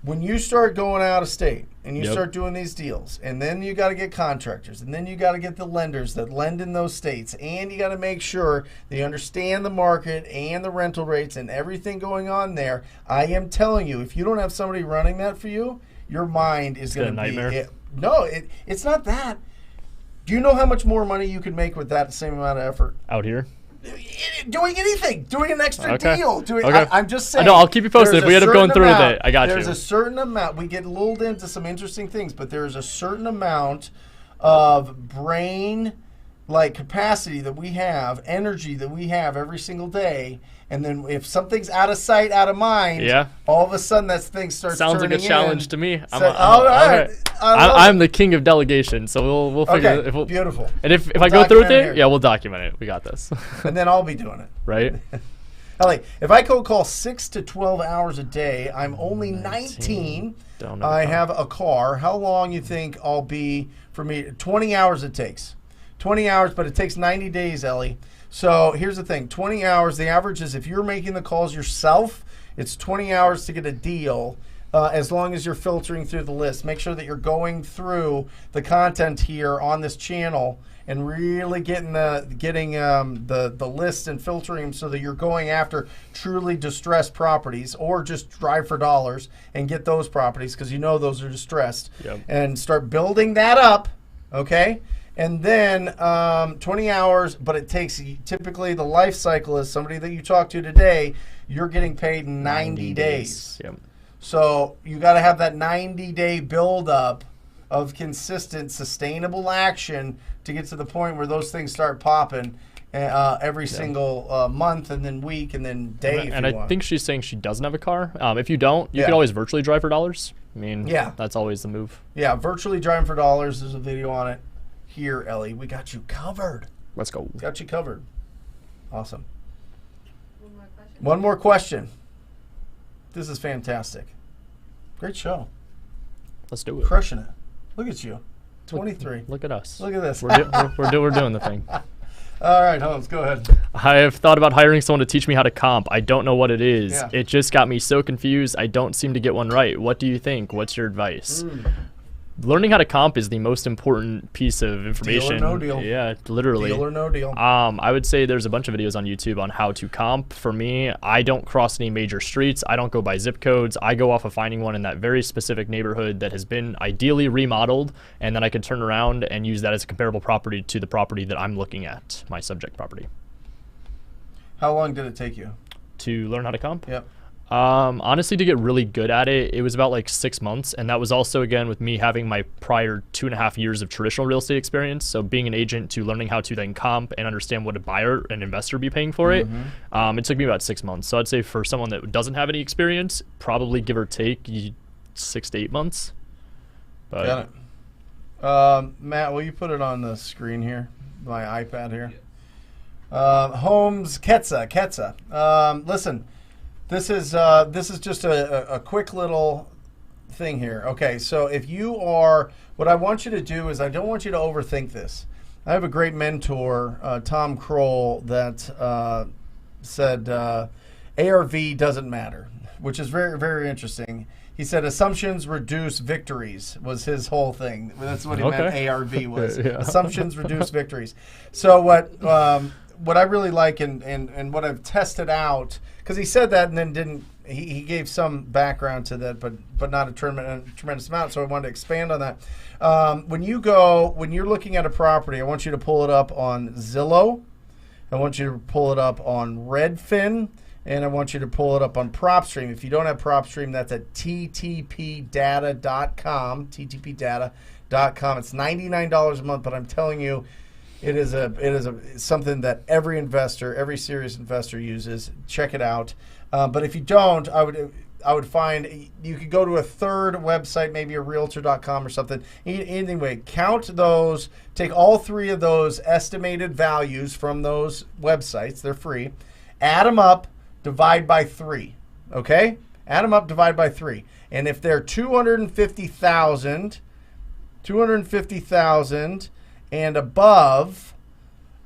S2: When you start going out of state and you
S3: Yep.
S2: start doing these deals, and then you got to get contractors, and then you got to get the lenders that lend in those states, and you got to make sure that you understand the market and the rental rates and everything going on there. I am telling you, if you don't have somebody running that for you, your mind is going
S3: a
S2: to be
S3: nightmare.
S2: No, it's not that. Do you know how much more money you could make with that same amount of effort?
S3: Out here.
S2: Doing anything, doing an extra
S3: Okay.
S2: deal.
S3: Okay.
S2: I'm just saying.
S3: I know, I'll keep you posted
S2: there's
S3: if we
S2: a
S3: end up going
S2: certain
S3: through with
S2: amount-
S3: it. I got
S2: There's
S3: you.
S2: a certain amount. We get lulled into some interesting things, but there's a certain amount of brain capacity that we have, energy that we have every single day. And then if something's out of sight, out of mind,
S3: Yeah.
S2: all of a sudden that thing starts
S3: Sounds like a
S2: turning
S3: challenge
S2: in.
S3: to me.
S2: All right. I love
S3: I'm the king of delegation, so we'll figure
S2: Okay,
S3: it.
S2: beautiful.
S3: And if
S2: We'll
S3: I go through with
S2: document it
S3: it,
S2: here.
S3: yeah, we'll document it. We got this.
S2: And then I'll be doing it.
S3: Right?
S2: If I cold call 6 to 12 hours a day, I'm only 19.
S3: Don't know.
S2: I have a car. How long you think I'll be for me? 20 hours it takes. 20 hours, but it takes 90 days, Ellie. So here's the thing. 20 hours, the average is if you're making the calls yourself, it's 20 hours to get a deal. As long as you're filtering through the list. Make sure that you're going through the content here on this channel and really getting the list and filtering them so that you're going after truly distressed properties, or just drive for dollars and get those properties because you know those are distressed.
S3: Yep.
S2: And start building that up, okay? And then 20 hours, but it takes typically the life cycle is somebody that you talk to today, you're getting paid 90 days.
S3: Yep.
S2: So you got to have that 90-day buildup of consistent, sustainable action to get to the point where those things start popping. every single month and then week and then day.
S3: And I think she's saying she doesn't have a car. If you don't, you
S2: Yeah.
S3: can always virtually drive for dollars. I mean,
S2: Yeah.
S3: that's always the move.
S2: Yeah, virtually driving for dollars. There's a video on it. Here, Ellie, we got you covered.
S3: Let's go.
S2: Got you covered. Awesome.
S4: One more question.
S2: One more question. This is fantastic. Great show.
S3: Let's do it.
S2: Crushing it. Look at you. 23.
S3: Look at us.
S2: Look at this.
S3: We're doing the thing.
S2: All right, Holmes, go ahead.
S3: I have thought about hiring someone to teach me how to comp. I don't know what it is.
S2: Yeah.
S3: It just got me so confused. I don't seem to get one right. What do you think? What's your advice? Learning how to comp is the most important piece of information.
S2: Deal or no deal.
S3: Yeah, literally.
S2: Deal or no deal.
S3: I would say there's a bunch of videos on YouTube on how to comp. For me, I don't cross any major streets. I don't go by zip codes. I go off of finding one in that very specific neighborhood that has been ideally remodeled, and then I can turn around and use that as a comparable property to the property that I'm looking at, my subject property.
S2: How long did it take you?
S3: To learn how to comp?
S2: Yep.
S3: Honestly, to get really good at it, it was about like 6 months. And that was also, again, with me having my prior 2.5 years of traditional real estate experience. So being an agent to learning how to then comp and understand what a buyer and investor be paying for it. It took me about 6 months. So I'd say for someone that doesn't have any experience, probably give or take 6 to 8 months. But
S2: Got it. Matt, will you put it on the screen here? My iPad here. Holmes Ketsa. Listen. This is just a quick little thing here. Okay, so if you are, what I want you to do is I don't want you to overthink this. I have a great mentor, Tom Kroll, that said ARV doesn't matter, which is very, very interesting. He said assumptions reduce victories was his whole thing. That's what he meant ARV was.
S3: Yeah.
S2: Assumptions reduce victories. So what I really like and what I've tested out, because he said that and then didn't, he gave some background to that, but not a tremendous amount, so I wanted to expand on that. When you're looking at a property, I want you to pull it up on Zillow, I want you to pull it up on Redfin, and I want you to pull it up on PropStream. If you don't have PropStream, that's at ttpdata.com, ttpdata.com. It's $99 a month, but I'm telling you, it is something that every investor, every serious investor uses. Check it out. But if you don't, I would find you could go to a third website, maybe a realtor.com or something. Anyway, count those. Take all three of those estimated values from those websites. They're free. Add them up, divide by 3. Okay? Add them up, divide by 3. And if they're 250,000 and above,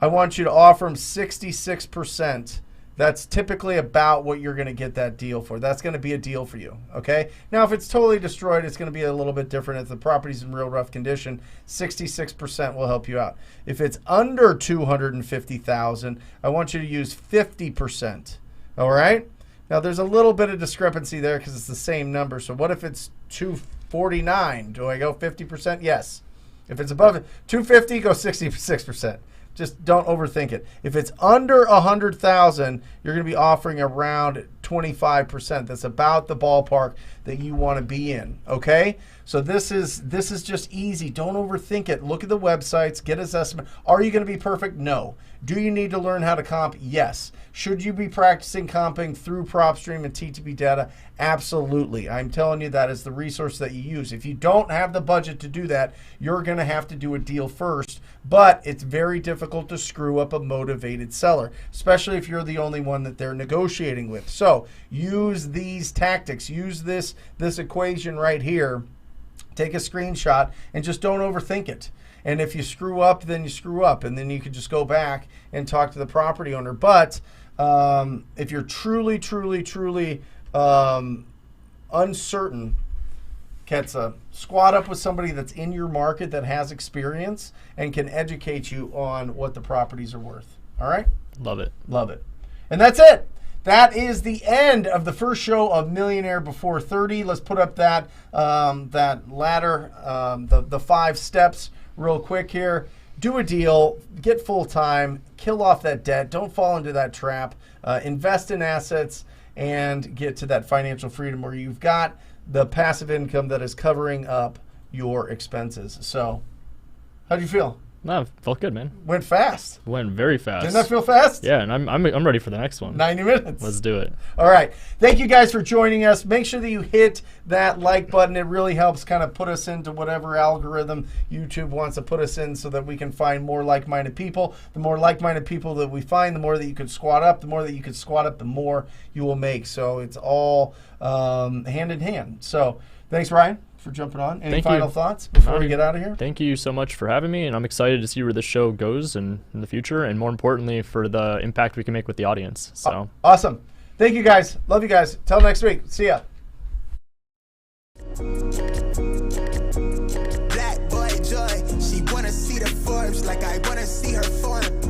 S2: I want you to offer them 66%. That's typically about what you're going to get that deal for. That's going to be a deal for you, okay? Now, if it's totally destroyed, it's going to be a little bit different. If the property's in real rough condition, 66% will help you out. If it's under 250,000, I want you to use 50%, all right? Now, there's a little bit of discrepancy there because it's the same number. So what if it's 249? Do I go 50%? Yes. If it's above 250, go 66%. Just don't overthink it. If it's under 100,000, you're going to be offering around 25%. That's about the ballpark that you want to be in. Okay? So this is just easy. Don't overthink it. Look at the websites. Get his estimate. Are you going to be perfect? No. Do you need to learn how to comp? Yes. Should you be practicing comping through PropStream and TTP data? Absolutely. I'm telling you that is the resource that you use. If you don't have the budget to do that, you're going to have to do a deal first. But it's very difficult to screw up a motivated seller, especially if you're the only one that they're negotiating with. So use these tactics. Use this equation right here. Take a screenshot and just don't overthink it. And if you screw up, then you screw up, and then you can just go back and talk to the property owner. But if you're truly uncertain, Ketsa, squat up with somebody that's in your market that has experience and can educate you on what the properties are worth. All right?
S3: love it.
S2: Love it. And that's it. That is the end of the first show of Millionaire Before 30. Let's put up that ladder, the 5 steps real quick here. Do a deal, get full-time, kill off that debt, don't fall into that trap, invest in assets, and get to that financial freedom where you've got the passive income that is covering up your expenses. So, how do you feel?
S3: No, felt good, man.
S2: Went fast.
S3: Went very fast.
S2: Didn't that feel fast?
S3: Yeah, and I'm ready for the next one.
S2: 90 minutes.
S3: Let's do it.
S2: All right. Thank you guys for joining us. Make sure that you hit that like button. It really helps kind of put us into whatever algorithm YouTube wants to put us in so that we can find more like-minded people. The more like-minded people that we find, the more that you can squat up. The more that you can squat up, the more you will make. So it's all hand in hand. So thanks, Ryan, for jumping on. Any final thoughts before we get out of here?
S3: Thank you so much for having me, and I'm excited to see where this show goes in the future, and more importantly, for the impact we can make with the audience. So
S2: awesome. Thank you, guys. Love you guys. Till next week. See ya.
S1: Black boy joy, she wanna see the Forbes like I wanna see her form.